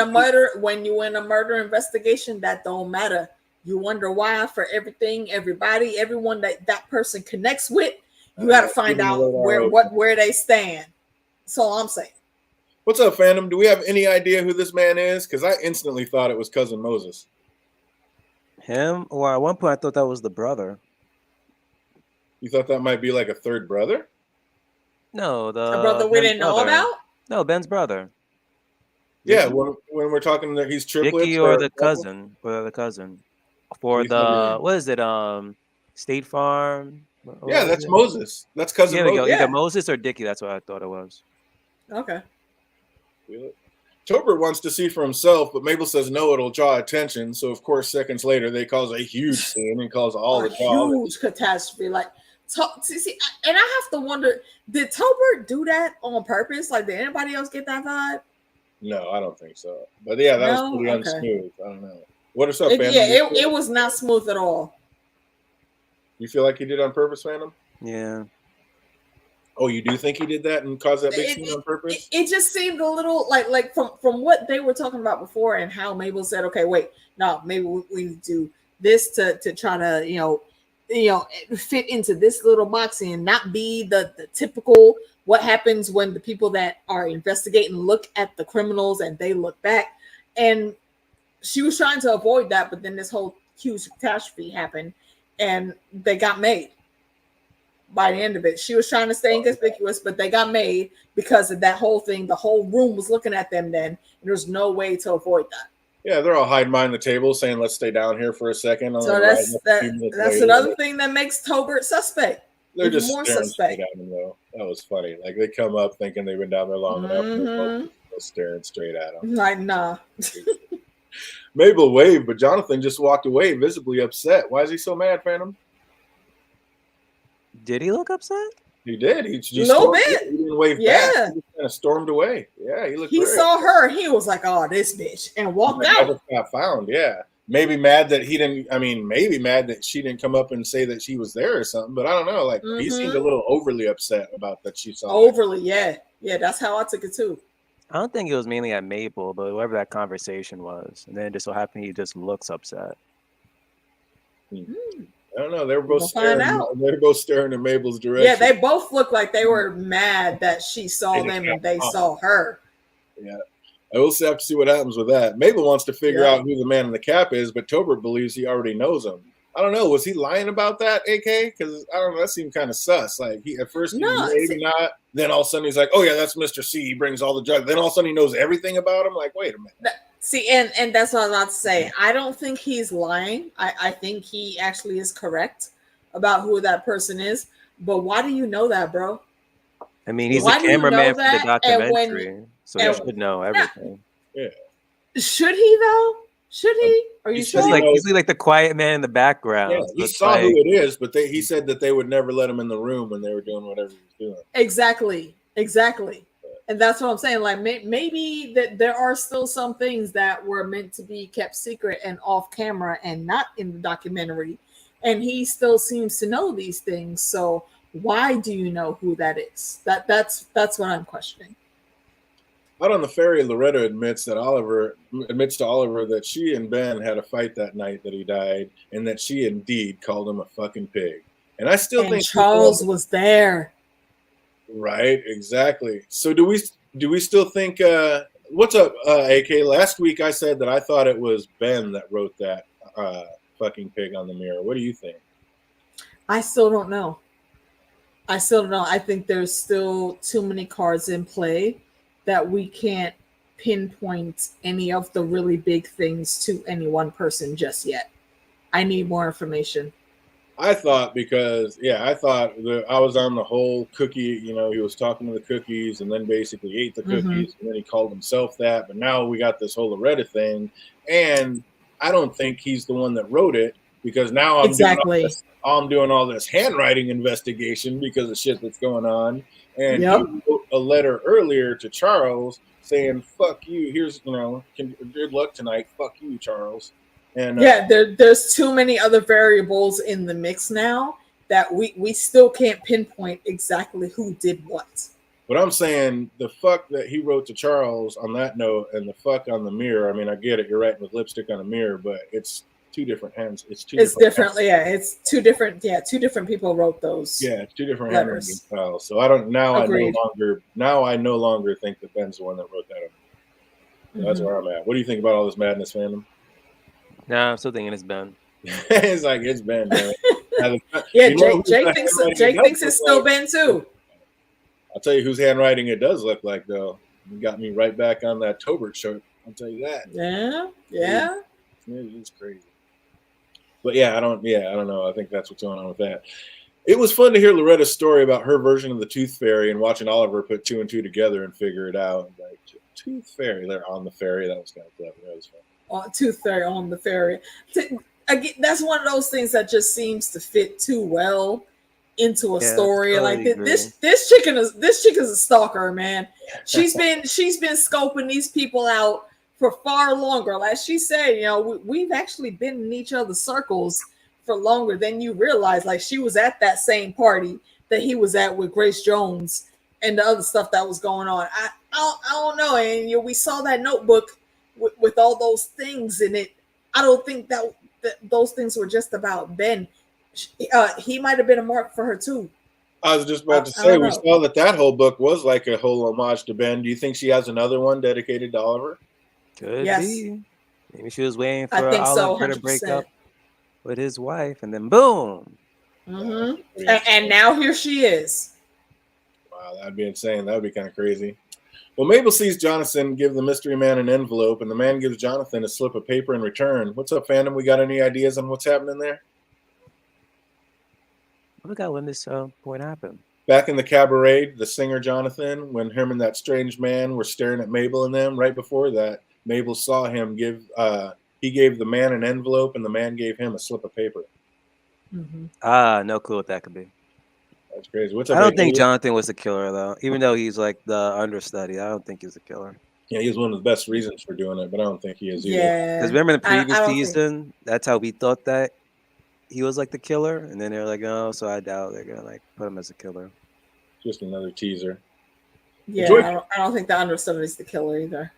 a murder investigation, that don't matter. You wonder why for everything, everybody, everyone that person connects with. You got to find out where they stand. That's all I'm saying. What's up, fandom? Do we have any idea who this man is? Because I instantly thought it was Cousin Moses. Him? Or at one point, I thought that was the brother. You thought that might be like a third brother? No, the brother we didn't know about? No, Ben's brother. Yeah, when we're talking that he's triplets. Dickie or the cousin. Or the cousin. For the, what is it? State Farm? Yeah, that's Moses. That's Cousin Moses. Either Moses or Dickie. That's what I thought it was. Okay. Tobert wants to see for himself, but Mabel says no, it'll draw attention. So of course, seconds later, they cause a huge scene and cause all the huge catastrophe. Like, see, and I have to wonder, did Tobert do that on purpose? Like, did anybody else get that vibe? No, I don't think so. But yeah, that was pretty unsmooth. I don't know. What is up, Phantom? It was not smooth at all. You feel like he did on purpose, Phantom? Yeah. Oh, you do think he did that and caused that big scene on purpose? It just seemed a little like from what they were talking about before and how Mabel said, okay, wait, no, maybe we need to do this to try to, fit into this little box and not be the typical what happens when the people that are investigating look at the criminals and they look back. And she was trying to avoid that, but then this whole huge catastrophe happened and they got made. By the end of it, she was trying to stay inconspicuous, but they got made because of that whole thing. The whole room was looking at them then, and there's no way to avoid that. Yeah, they're all hiding behind the table saying, let's stay down here for a second. So that's another thing that makes Tobert suspect. They're just more suspect. At him, though. That was funny. Like, they come up thinking they've been down there long enough, and they're both staring straight at him. Like, nah. Mabel waved, but Jonathan just walked away, visibly upset. Why is he so mad, Phantom? Did he look upset? He did. He just a little bit. He didn't wave back. He just kind of stormed away. Yeah, he looked. He saw her. He was like, "Oh, this bitch," and walked out. I just got found. Yeah, maybe mad that he didn't. I mean, maybe mad that she didn't come up and say that she was there or something. But I don't know. Like he seemed a little overly upset about that she saw. Overly, yeah. That's how I took it too. I don't think it was mainly at Mabel, but whoever that conversation was, and then it just so happened he just looks upset. I don't know. They were both staring. They were both staring in Mabel's direction. Yeah, they both looked like they were mad that she saw them and they saw her. Yeah, I will have to see what happens with that. Mabel wants to figure out who the man in the cap is, but Tobert believes he already knows him. I don't know. Was he lying about that, AK? Because I don't know. That seemed kind of sus. Like he at first, maybe not. Then all of a sudden he's like, "Oh yeah, that's Mr. C. He brings all the drugs." Then all of a sudden he knows everything about him. Like, wait a minute. See, and that's what I was about to say. I don't think he's lying. I think he actually is correct about who that person is. But why do you know that, bro? I mean, he's the cameraman for the documentary, so he should know everything. Yeah. Should he though? Should he? Are you sure? He's like the quiet man in the background. Yeah, he saw who it is, but he said that they would never let him in the room when they were doing whatever he was doing. Exactly. And that's what I'm saying. Like maybe that there are still some things that were meant to be kept secret and off camera and not in the documentary. And he still seems to know these things. So why do you know who that is? That's what I'm questioning. Out on the ferry, Loretta admits to Oliver that she and Ben had a fight that night that he died, and that she indeed called him a fucking pig. And I still think Charles was there. Right, exactly. So do we still think what's up, AK? Last week I said that I thought it was Ben that wrote that fucking pig on the mirror. What do you think? I still don't know. I think there's still too many cards in play that we can't pinpoint any of the really big things to any one person just yet. I need more information. I thought that I was on the whole cookie, he was talking to the cookies and then basically ate the cookies and then he called himself that. But now we got this whole Loretta thing. And I don't think he's the one that wrote it because now I'm doing all this handwriting investigation because of shit that's going on. And he wrote a letter earlier to Charles saying, fuck you. Here's, good luck tonight. Fuck you, Charles. And there's too many other variables in the mix now that we still can't pinpoint exactly who did what. But I'm saying the fuck that he wrote to Charles on that note and the fuck on the mirror. I mean, I get it. You're writing with lipstick on a mirror, but it's two different hands. It's different. It's two different. Yeah, two different people wrote those. Yeah, it's two different handwriting styles. So I don't now. Agreed. I no longer think that Ben's the one that wrote that. So that's where I'm at. What do you think about all this madness, fandom? Nah, I'm still thinking it's Ben. It's like it's Ben, man. Jake thinks it's still Ben too. I'll tell you whose handwriting it does look like, though. You got me right back on that Tobert shirt. I'll tell you that. Yeah. It's crazy. But I don't know. I think that's what's going on with that. It was fun to hear Loretta's story about her version of the Tooth Fairy and watching Oliver put two and two together and figure it out. Like, Tooth Fairy. They're on the ferry. That was kind of clever. That was fun. Tooth Fairy on the ferry. Again, that's one of those things that just seems to fit too well into a story. Totally like this chick is a stalker, man. She's been scoping these people out for far longer. Like she said, you know, we've actually been in each other's circles for longer than you realize. Like she was at that same party that he was at with Grace Jones and the other stuff that was going on. I don't know. And you know, we saw that notebook with all those things in it. I don't think that those things were just about Ben. He might have been a mark for her too. I was just about to say, we saw that whole book was like a whole homage to Ben. Do you think she has another one dedicated to Oliver? Could be. Maybe she was waiting for Oliver to break up with his wife, and then boom. Mm-hmm. And now here she is. Wow, that'd be insane. That would be kind of crazy. Well, Mabel sees Jonathan give the mystery man an envelope, and the man gives Jonathan a slip of paper in return. What's up, fandom? We got any ideas on what's happening there? I forgot when this point happened. Back in the cabaret, the singer Jonathan, when him and that strange man were staring at Mabel and them, right before that, Mabel saw him he gave the man an envelope, and the man gave him a slip of paper. Mm-hmm. No clue what that could be. That's crazy. What's up? I don't think Jonathan was the killer, though. Even though he's like the understudy, I don't think he's the killer. Yeah, he's one of the best reasons for doing it, but I don't think he is either. Yeah. Because remember in the previous season, that's how we thought that he was like the killer, and then they're like, "Oh, so I doubt they're gonna like put him as a killer." Just another teaser. Yeah, I don't think the understudy is the killer either.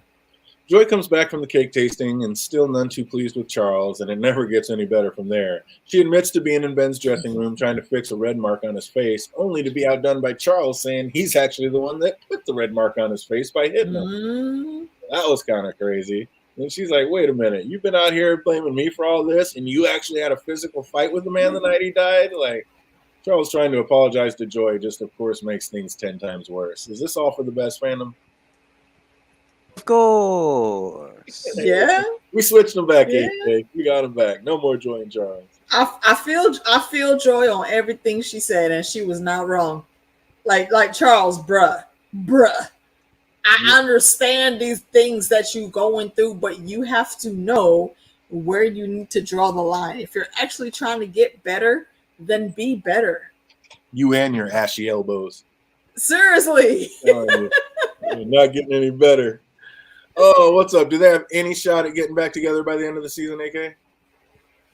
Joy comes back from the cake tasting and still none too pleased with Charles, and it never gets any better from there. She admits to being in Ben's dressing room trying to fix a red mark on his face, only to be outdone by Charles saying he's actually the one that put the red mark on his face by hitting him. That was kind of crazy. And she's like, wait a minute, you've been out here blaming me for all this, and you actually had a physical fight with the man the night he died? Like, Charles trying to apologize to Joy just, of course, makes things 10 times worse. Is this all for the best, fandom? Of course. Yeah. We switched them back, AJ. We got them back. No more Joy and Charles. I feel Joy on everything she said, and she was not wrong. Like Charles, bruh. I understand these things that you're going through, but you have to know where you need to draw the line. If you're actually trying to get better, then be better. You and your ashy elbows. Seriously. You're not getting any better. Oh, what's up? Do they have any shot at getting back together by the end of the season, AK?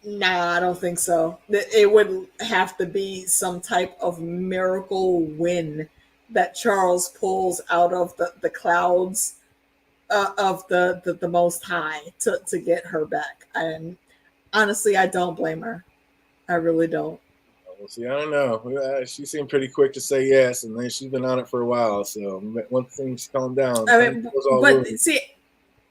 Nah, I don't think so. It would have to be some type of miracle win that Charles pulls out of the clouds of the Most High to get her back. And honestly, I don't blame her. I really don't. Well, see, I don't know. She seemed pretty quick to say yes, and then she's been on it for a while. So once things calm down, I mean, see,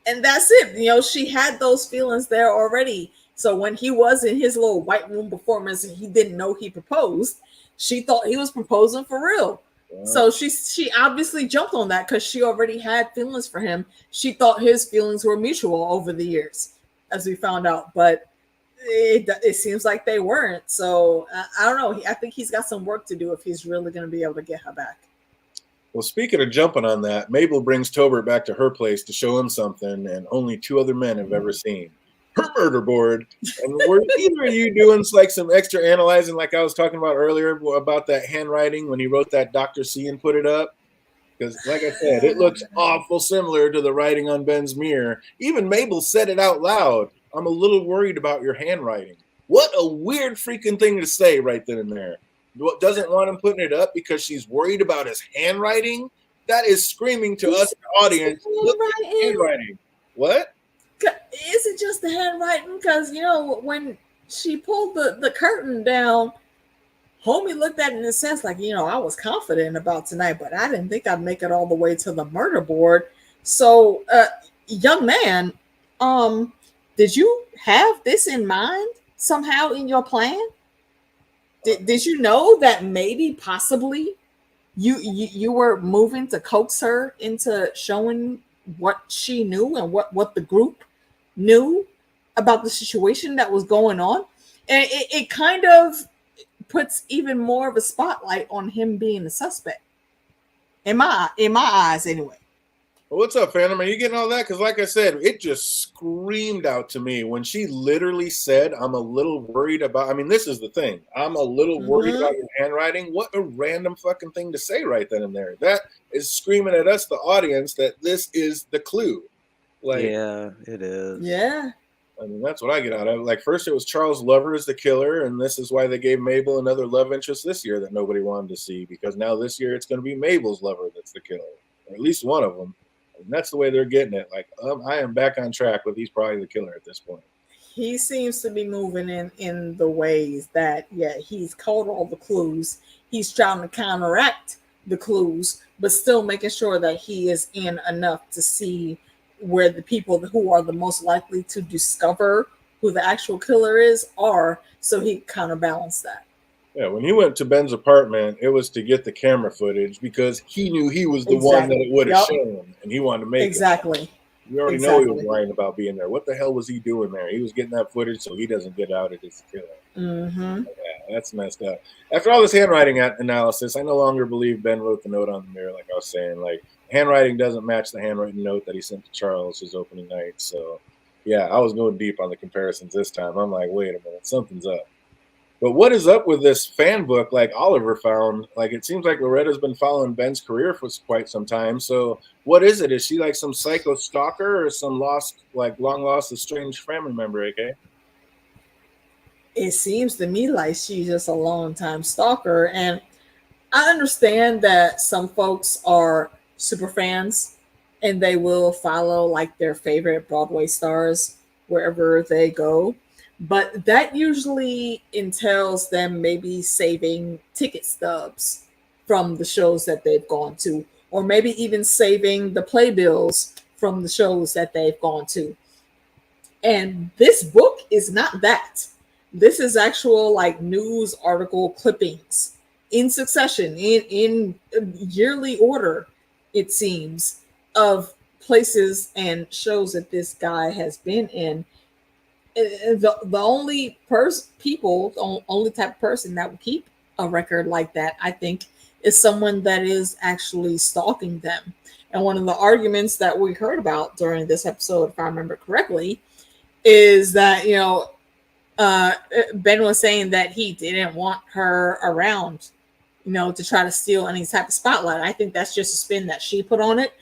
and that's it. You know, she had those feelings there already. So when he was in his little white room performance, and he didn't know he proposed, she thought he was proposing for real. Yeah. So she obviously jumped on that because she already had feelings for him. She thought his feelings were mutual over the years, as we found out, but it seems like they weren't. So I don't know. I think he's got some work to do if he's really going to be able to get her back. Well, speaking of jumping on that, Mabel brings Tobert back to her place to show him something, and only 2 other men have ever seen. Her murder board. And were either of you doing like some extra analyzing, like I was talking about earlier about that handwriting when he wrote that Dr. C and put it up? Because, like I said, it looks awful similar to the writing on Ben's mirror. Even Mabel said it out loud. I'm a little worried about your handwriting. What a weird freaking thing to say right then and there. Doesn't want him putting it up because she's worried about his handwriting? That is screaming to us, the audience. Look at his handwriting. What? Is it just the handwriting? Because, you know, when she pulled the curtain down, homie looked at it in a sense like, you know, I was confident about tonight, but I didn't think I'd make it all the way to the murder board. So, young man, did you have this in mind somehow in your plan? Did you know that maybe possibly you were moving to coax her into showing what she knew and what the group knew about the situation that was going on? And it kind of puts even more of a spotlight on him being a suspect. In my eyes, anyway. Well, what's up, Phantom? Are you getting all that? Because like I said, it just screamed out to me when she literally said, I'm a little worried about, I mean, this is the thing. I'm a little worried about your handwriting. What a random fucking thing to say right then and there. That is screaming at us, the audience, that this is the clue. Like, yeah, it is. Yeah. I mean, that's what I get out of it. Like, first it was Charles' lover is the killer, and this is why they gave Mabel another love interest this year that nobody wanted to see, because now this year it's going to be Mabel's lover that's the killer, or at least one of them. And that's the way they're getting it. Like, I am back on track with he's probably the killer at this point. He seems to be moving in the ways that, yeah, he's caught all the clues. He's trying to counteract the clues, but still making sure that he is in enough to see where the people who are the most likely to discover who the actual killer is are, so he counterbalance that. Yeah, when he went to Ben's apartment, it was to get the camera footage because he knew he was the one that it would have shown, and he wanted to make it. You already know he was lying about being there. What the hell was he doing there? He was getting that footage so he doesn't get out as the killer. Mm-hmm. Yeah, that's messed up. After all this handwriting analysis, I no longer believe Ben wrote the note on the mirror, like I was saying. Like, handwriting doesn't match the handwritten note that he sent to Charles his opening night. So, yeah, I was going deep on the comparisons this time. I'm like, wait a minute, something's up. But what is up with this fan book like Oliver found? Like, it seems like Loretta's been following Ben's career for quite some time. So what is it? Is she like some psycho stalker or some long lost estranged family member, AK? It seems to me like she's just a long-time stalker. And I understand that some folks are super fans and they will follow like their favorite Broadway stars wherever they go. But that usually entails them maybe saving ticket stubs from the shows that they've gone to, or maybe even saving the playbills from the shows that they've gone to. And this book is not that. This is actual like news article clippings in succession, in yearly order, it seems, of places and shows that this guy has been in. The only the only type of person that would keep a record like that, I think, is someone that is actually stalking them. And one of the arguments that we heard about during this episode, if I remember correctly, is that, Ben was saying that he didn't want her around, to try to steal any type of spotlight. I think that's just a spin that she put on it.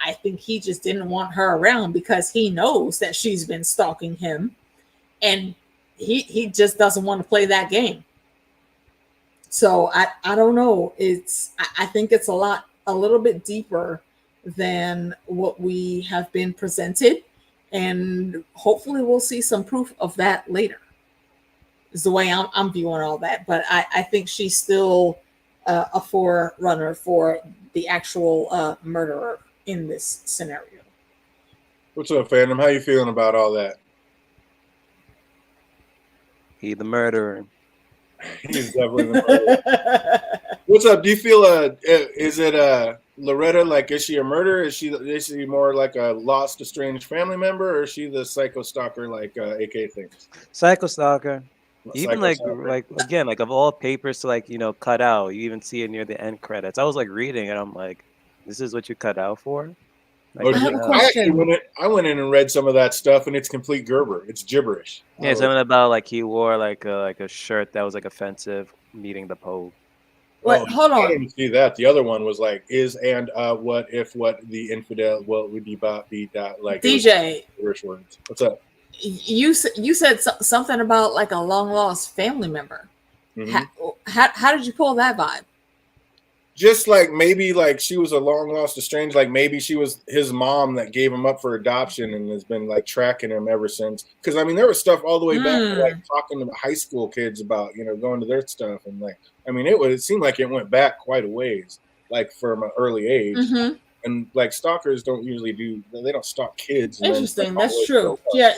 I think he just didn't want her around because he knows that she's been stalking him. And he just doesn't want to play that game. So I don't know. I think it's a little bit deeper than what we have been presented. And hopefully we'll see some proof of that later, is the way I'm viewing all that. But I think she's still a forerunner for the actual murderer in this scenario. What's up, Phantom? How you feeling about all that? He the murderer. He's definitely the murderer. What's up? Do you feel is it Loretta, like, is she a murderer? Is she more like a lost estranged family member, or is she the psycho stalker like AK thinks? Psycho stalker. Even like again, like of all papers to cut out, you even see it near the end credits. I was like reading and I'm like, this is what you cut out for? Like, I have a question. I went in and read some of that stuff, and it's complete gerber. It's gibberish. Yeah, something about like he wore like a shirt that was like offensive, meeting the Pope. Wait, hold on. I didn't see that. The other one was like, what if the infidel would be like DJ Irish words. What's up? You said something about like a long lost family member. Mm-hmm. How did you pull that vibe? Just like maybe like she was a long lost estranged, like maybe she was his mom that gave him up for adoption and has been like tracking him ever since. Because I mean, there was stuff all the way back to, like talking to high school kids about going to their stuff, and like I mean it seemed like it went back quite a ways, like from an early age. Mm-hmm. And like stalkers don't stalk kids. Interesting, that's true. Yeah.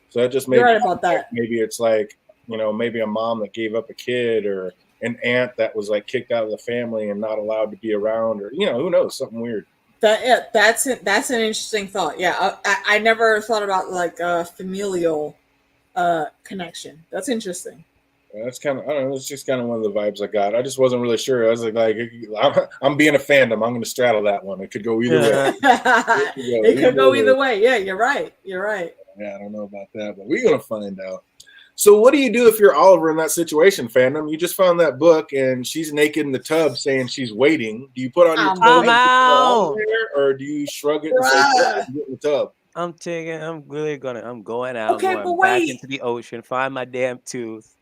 So that just made You're right about that. Maybe it's like maybe a mom that gave up a kid, or an aunt that was like kicked out of the family and not allowed to be around, or who knows, something weird. That's an interesting thought. Yeah, I never thought about like a familial connection. That's interesting. That's kind of, I don't know. It's just kind of one of the vibes I got. I just wasn't really sure. I was like I'm being a fandom. I'm going to straddle that one. It could go either way. It could go either way. Yeah, you're right. You're right. Yeah, I don't know about that, but we're going to find out. So what do you do if you're Oliver in that situation, fandom? You just found that book and she's naked in the tub saying she's waiting. Do you put on your clothes or do you shrug it and say, get in the tub? I'm going out. Okay, going back into the ocean, find my damn tooth.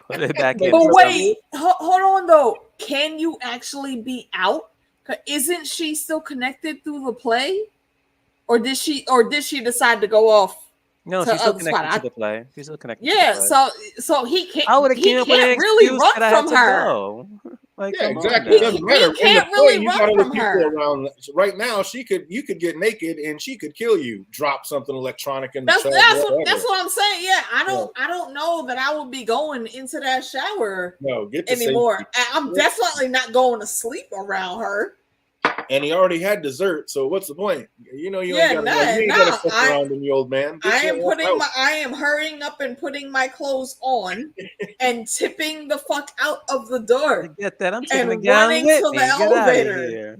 Put it back in. But wait, hold on though. Can you actually be out? Isn't she still connected through the play, or did she decide to go off? No, she's still connected to the play. She's still connected. Yeah, to the play. so he can't. I would have came up with an really run from her. Go. Like, yeah, exactly. It doesn't matter. He can't really run from her. Around. Right now, you could get naked and she could kill you. Drop something electronic in the shower. That's what I'm saying. Yeah, I don't know that I would be going into that shower anymore. I'm definitely not going to sleep around her. And he already had dessert, so what's the point? You ain't got to fuck around in the old man. I am hurrying up and putting my clothes on and tipping the fuck out of the door. Get that? I'm and running to the elevator.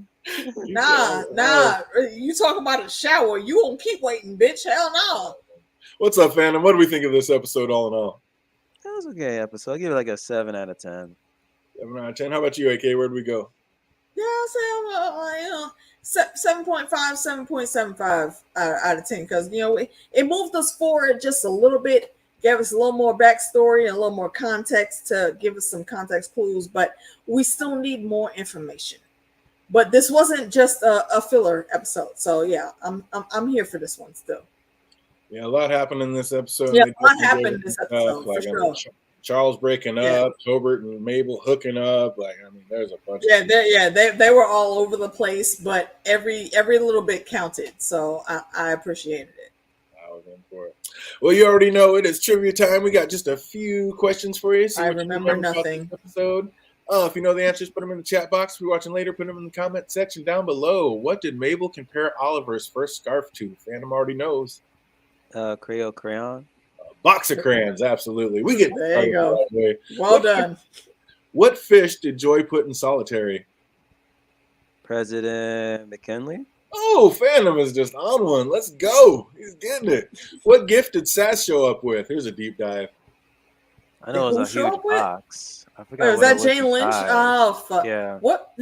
Nah. You talking about a shower? You won't keep waiting, bitch. Hell no. What's up, fandom? What do we think of this episode, all in all? That was a okay episode. I'll give it like a 7 out of 10. 7 out of 10. How about you, AK? Where'd we go? Yeah, I'll say 7.5, 7.75 out of 10 because it moved us forward just a little bit, gave us a little more backstory and a little more context to give us some context clues, but we still need more information. But this wasn't just a filler episode, so yeah, I'm here for this one still. Yeah, a lot happened in this episode. Yeah, a lot happened in this episode for sure. Charles breaking up, Tobert and Mabel hooking up. There's a bunch. They were all over the place, but every little bit counted. So I appreciated it. I was in for it. Well, you already know it is trivia time. We got just a few questions for you. I remember nothing. Episode. If you know the answers, put them in the chat box. If you're watching later, put them in the comment section down below. What did Mabel compare Oliver's first scarf to? Phantom already knows. Creole crayon. Box of crayons, absolutely. We get there. You go. Well done. What fish did Joy put in solitary? President McKinley. Oh, Phantom is just on one. Let's go. He's getting it. What gift did Sass show up with? Here's a deep dive. I know it was a huge box. I forgot. Was that Jane Lynch? Oh, fuck. Yeah. What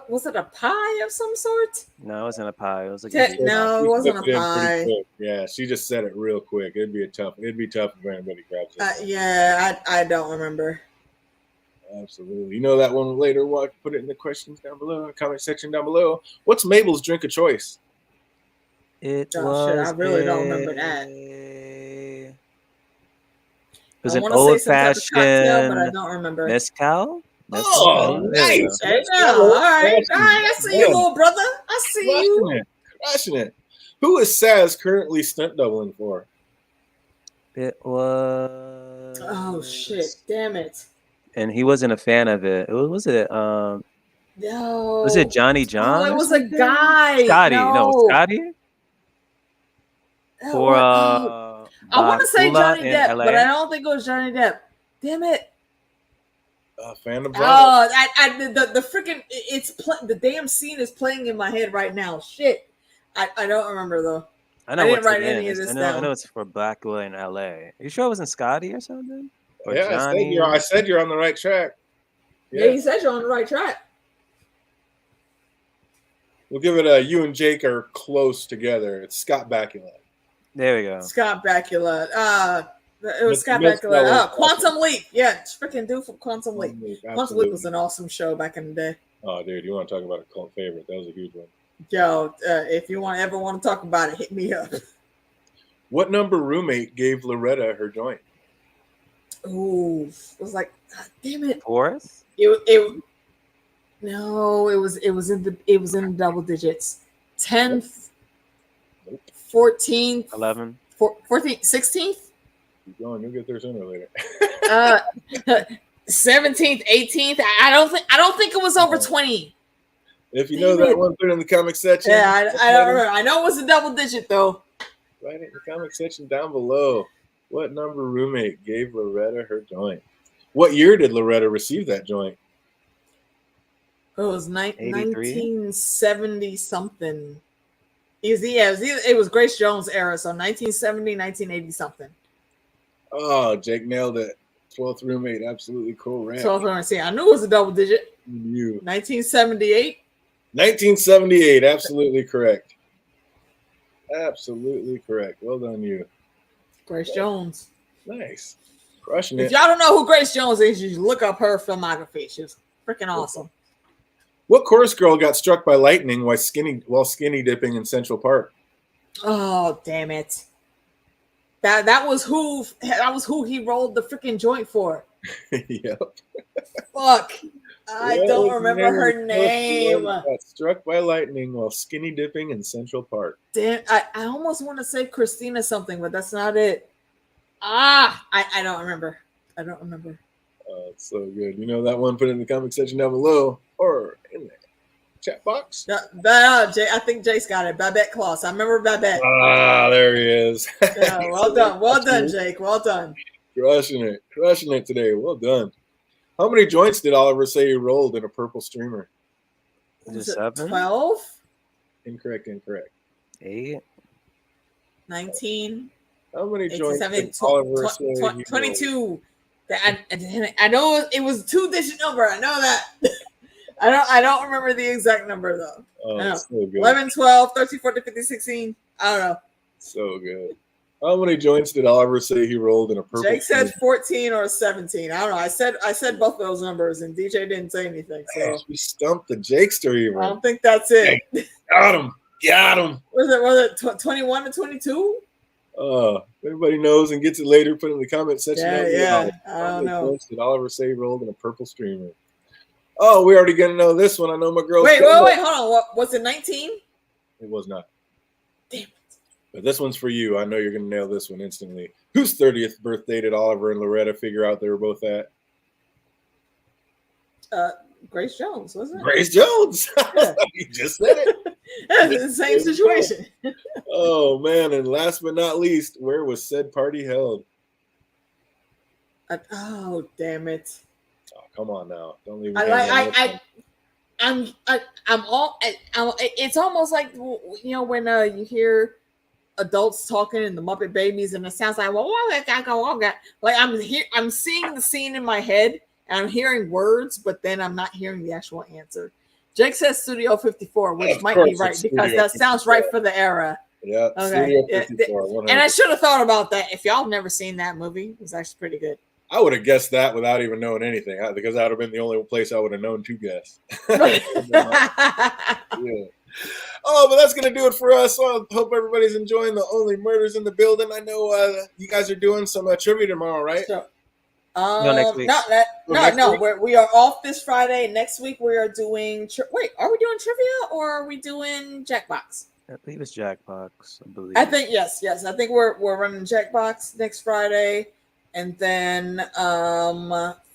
was it? A pie of some sort? No, it wasn't a pie. It was like no, it wasn't a pie. Yeah, she just said it real quick. It'd be tough if anybody grabs it. Yeah, I don't remember. Absolutely. You know that one later. Put it in the questions down below, comment section down below. What's Mabel's drink of choice? It shit, I really don't remember that. It was an old-fashioned but I don't remember. Mezcal? Oh, nice. All right. I see you, little brother. I see you. Crushing it. Who is Saz currently stunt doubling for? It was... Oh, shit. Damn it. And he wasn't a fan of it. Was it? No. Was it Johnny John? Oh, it was a guy. Scotty. No, Scotty? For... I want to say Johnny Depp, but I don't think it was Johnny Depp. Damn it! Fan of the freaking the damn scene is playing in my head right now. Shit, I don't remember though. I didn't write any of this down. I know it's for Blackwood in LA. Are you sure it wasn't Scotty or something? Or yeah, I said you're on the right track. Yeah, he said you're on the right track. We'll give it you and Jake are close together. It's Scott Bakula. There we go. Scott Bakula. It was Scott Bakula. Quantum Leap. Yeah, freaking dude from Quantum Leap. Quantum Leap was an awesome show back in the day. Oh, dude, you want to talk about a cult favorite? That was a huge one. Yo, if you ever want to talk about it, hit me up. What number roommate gave Loretta her joint? Ooh, it was like, God damn it. Fourth? No, it was in the double digits. 10th, 14th, 11th, 14th, 16th. Keep going, you'll get there sooner or later. 17th, 18th. I don't think it was over 20. If you know that one, put it in the comment section. Yeah, I don't remember. I know it was a double digit though. Write it in the comment section down below. What number roommate gave Loretta her joint? What year did Loretta receive that joint? It was 83? 1970 something. It was Grace Jones era, so 1970, 1980 something. Oh, Jake nailed it. 12th roommate, absolutely correct. 12th roommate. See, I knew it was a double digit. You. 1978. 1978, absolutely correct. Absolutely correct. Well done, you. Grace Jones. Nice. Crushing If it. y'all don't know who Grace Jones is, you should look up her filmography. She's freaking awesome. What chorus girl got struck by lightning while skinny dipping in Central Park? Oh, damn it. That was who he rolled the freaking joint for. Yep. Fuck. I don't remember her name. Got struck by lightning while skinny dipping in Central Park. Damn, I almost want to say Christina something, but that's not it. I don't remember. I don't remember. Oh, it's so good. You know that one? Put it in the comment section down below or in the chat box. I think Jake's got it. Babette Kloss. I remember Babette. Ah, there he is. Yeah, well done. Well done, Jake. Well done. Crushing it today. Well done. How many joints did Oliver say he rolled in a purple streamer? Was it 7? 12? Incorrect. 8? 19? How many 18, joints 17, did Oliver say he rolled? 22. I know it was a 2-digit number. I know that. I don't remember the exact number though. Oh, so good. 11, 12, 13, 14, 15, 16. I don't know. So good. How many joints did Oliver say he rolled in a purple? Jake said 14 or 17. I don't know. I said both of those numbers, and DJ didn't say anything. So we stumped the Jakester even. I don't think that's it. Got him. Was it 21 to 22? If anybody knows and gets it later, put it in the comment section. Yeah. I don't know. Did Oliver say he rolled in a purple streamer? Oh, we already gonna know this one. I know my girl. Wait, hold on. What was it? 19? It was not. Damn it. But this one's for you. I know you're gonna nail this one instantly. Whose 30th birthday did Oliver and Loretta figure out they were both at? Grace Jones, wasn't it? Grace Jones. Yeah. You just said it. It's the same situation. Oh man! And last but not least, where was said party held? Oh, damn it! Oh, come on now! Don't leave. It's almost like, you know, when you hear adults talking in the Muppet Babies, and it sounds like, well, like I'm seeing the scene in my head, and I'm hearing words, but then I'm not hearing the actual answer. Jake says Studio 54, which might be right because that sounds right for the era. Yeah. Okay. Studio 54, and I should have thought about that. If y'all have never seen that movie, it was actually pretty good. I would have guessed that without even knowing anything, because that would have been the only place I would have known to guess. Yeah. Oh, but that's going to do it for us. So I hope everybody's enjoying the Only Murders in the Building. I know you guys are doing some trivia tomorrow, right? So, No, next week. We are off this Friday. Next week we are doing. Wait, are we doing trivia or are we doing Jackbox? I believe it's Jackbox. I believe. I think yes. I think we're running Jackbox next Friday, and then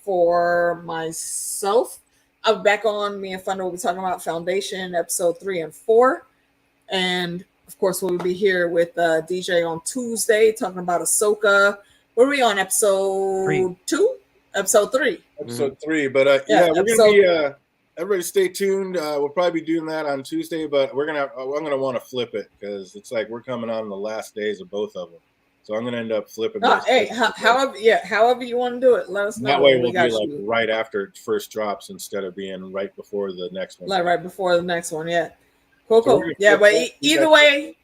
for myself, I'm back on. Me and Thunder will be talking about Foundation episode 3 and 4, and of course we'll be here with DJ on Tuesday talking about Ahsoka. What are we on, episode 2? Episode 3. Episode 3. But we're gonna be everybody stay tuned. We'll probably be doing that on Tuesday, but I'm gonna want to flip it because it's like we're coming on the last days of both of them. So I'm gonna end up flipping. Hey, however you want to do it, let us know. That way we'll be like right after it first drops instead of being right before the next one. Like right before the next one, yeah. Cool. So yeah, but either way,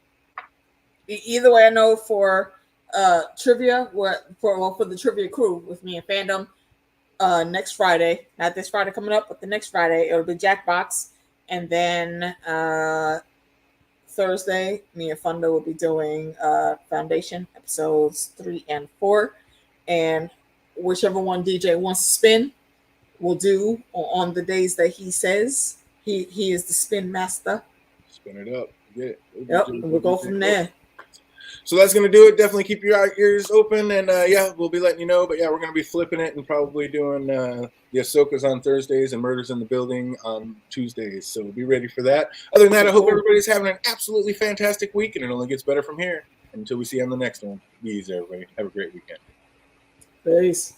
I know for trivia, for the trivia crew with me and Fandom, next Friday, not this Friday coming up, but the next Friday, it'll be Jackbox, and then Thursday, me and Funda will be doing Foundation episodes 3 and 4, and whichever one DJ wants to spin, we'll do on the days that he says. He is the spin master. Spin it up. Yeah. Yep, we'll go from there. So that's going to do it. Definitely keep your ears open. And we'll be letting you know. But we're going to be flipping it and probably doing the Ahsokas on Thursdays and Murders in the Building on Tuesdays. So we'll be ready for that. Other than that, I hope everybody's having an absolutely fantastic week. And it only gets better from here. Until we see you on the next one. Be easy, everybody. Have a great weekend. Peace.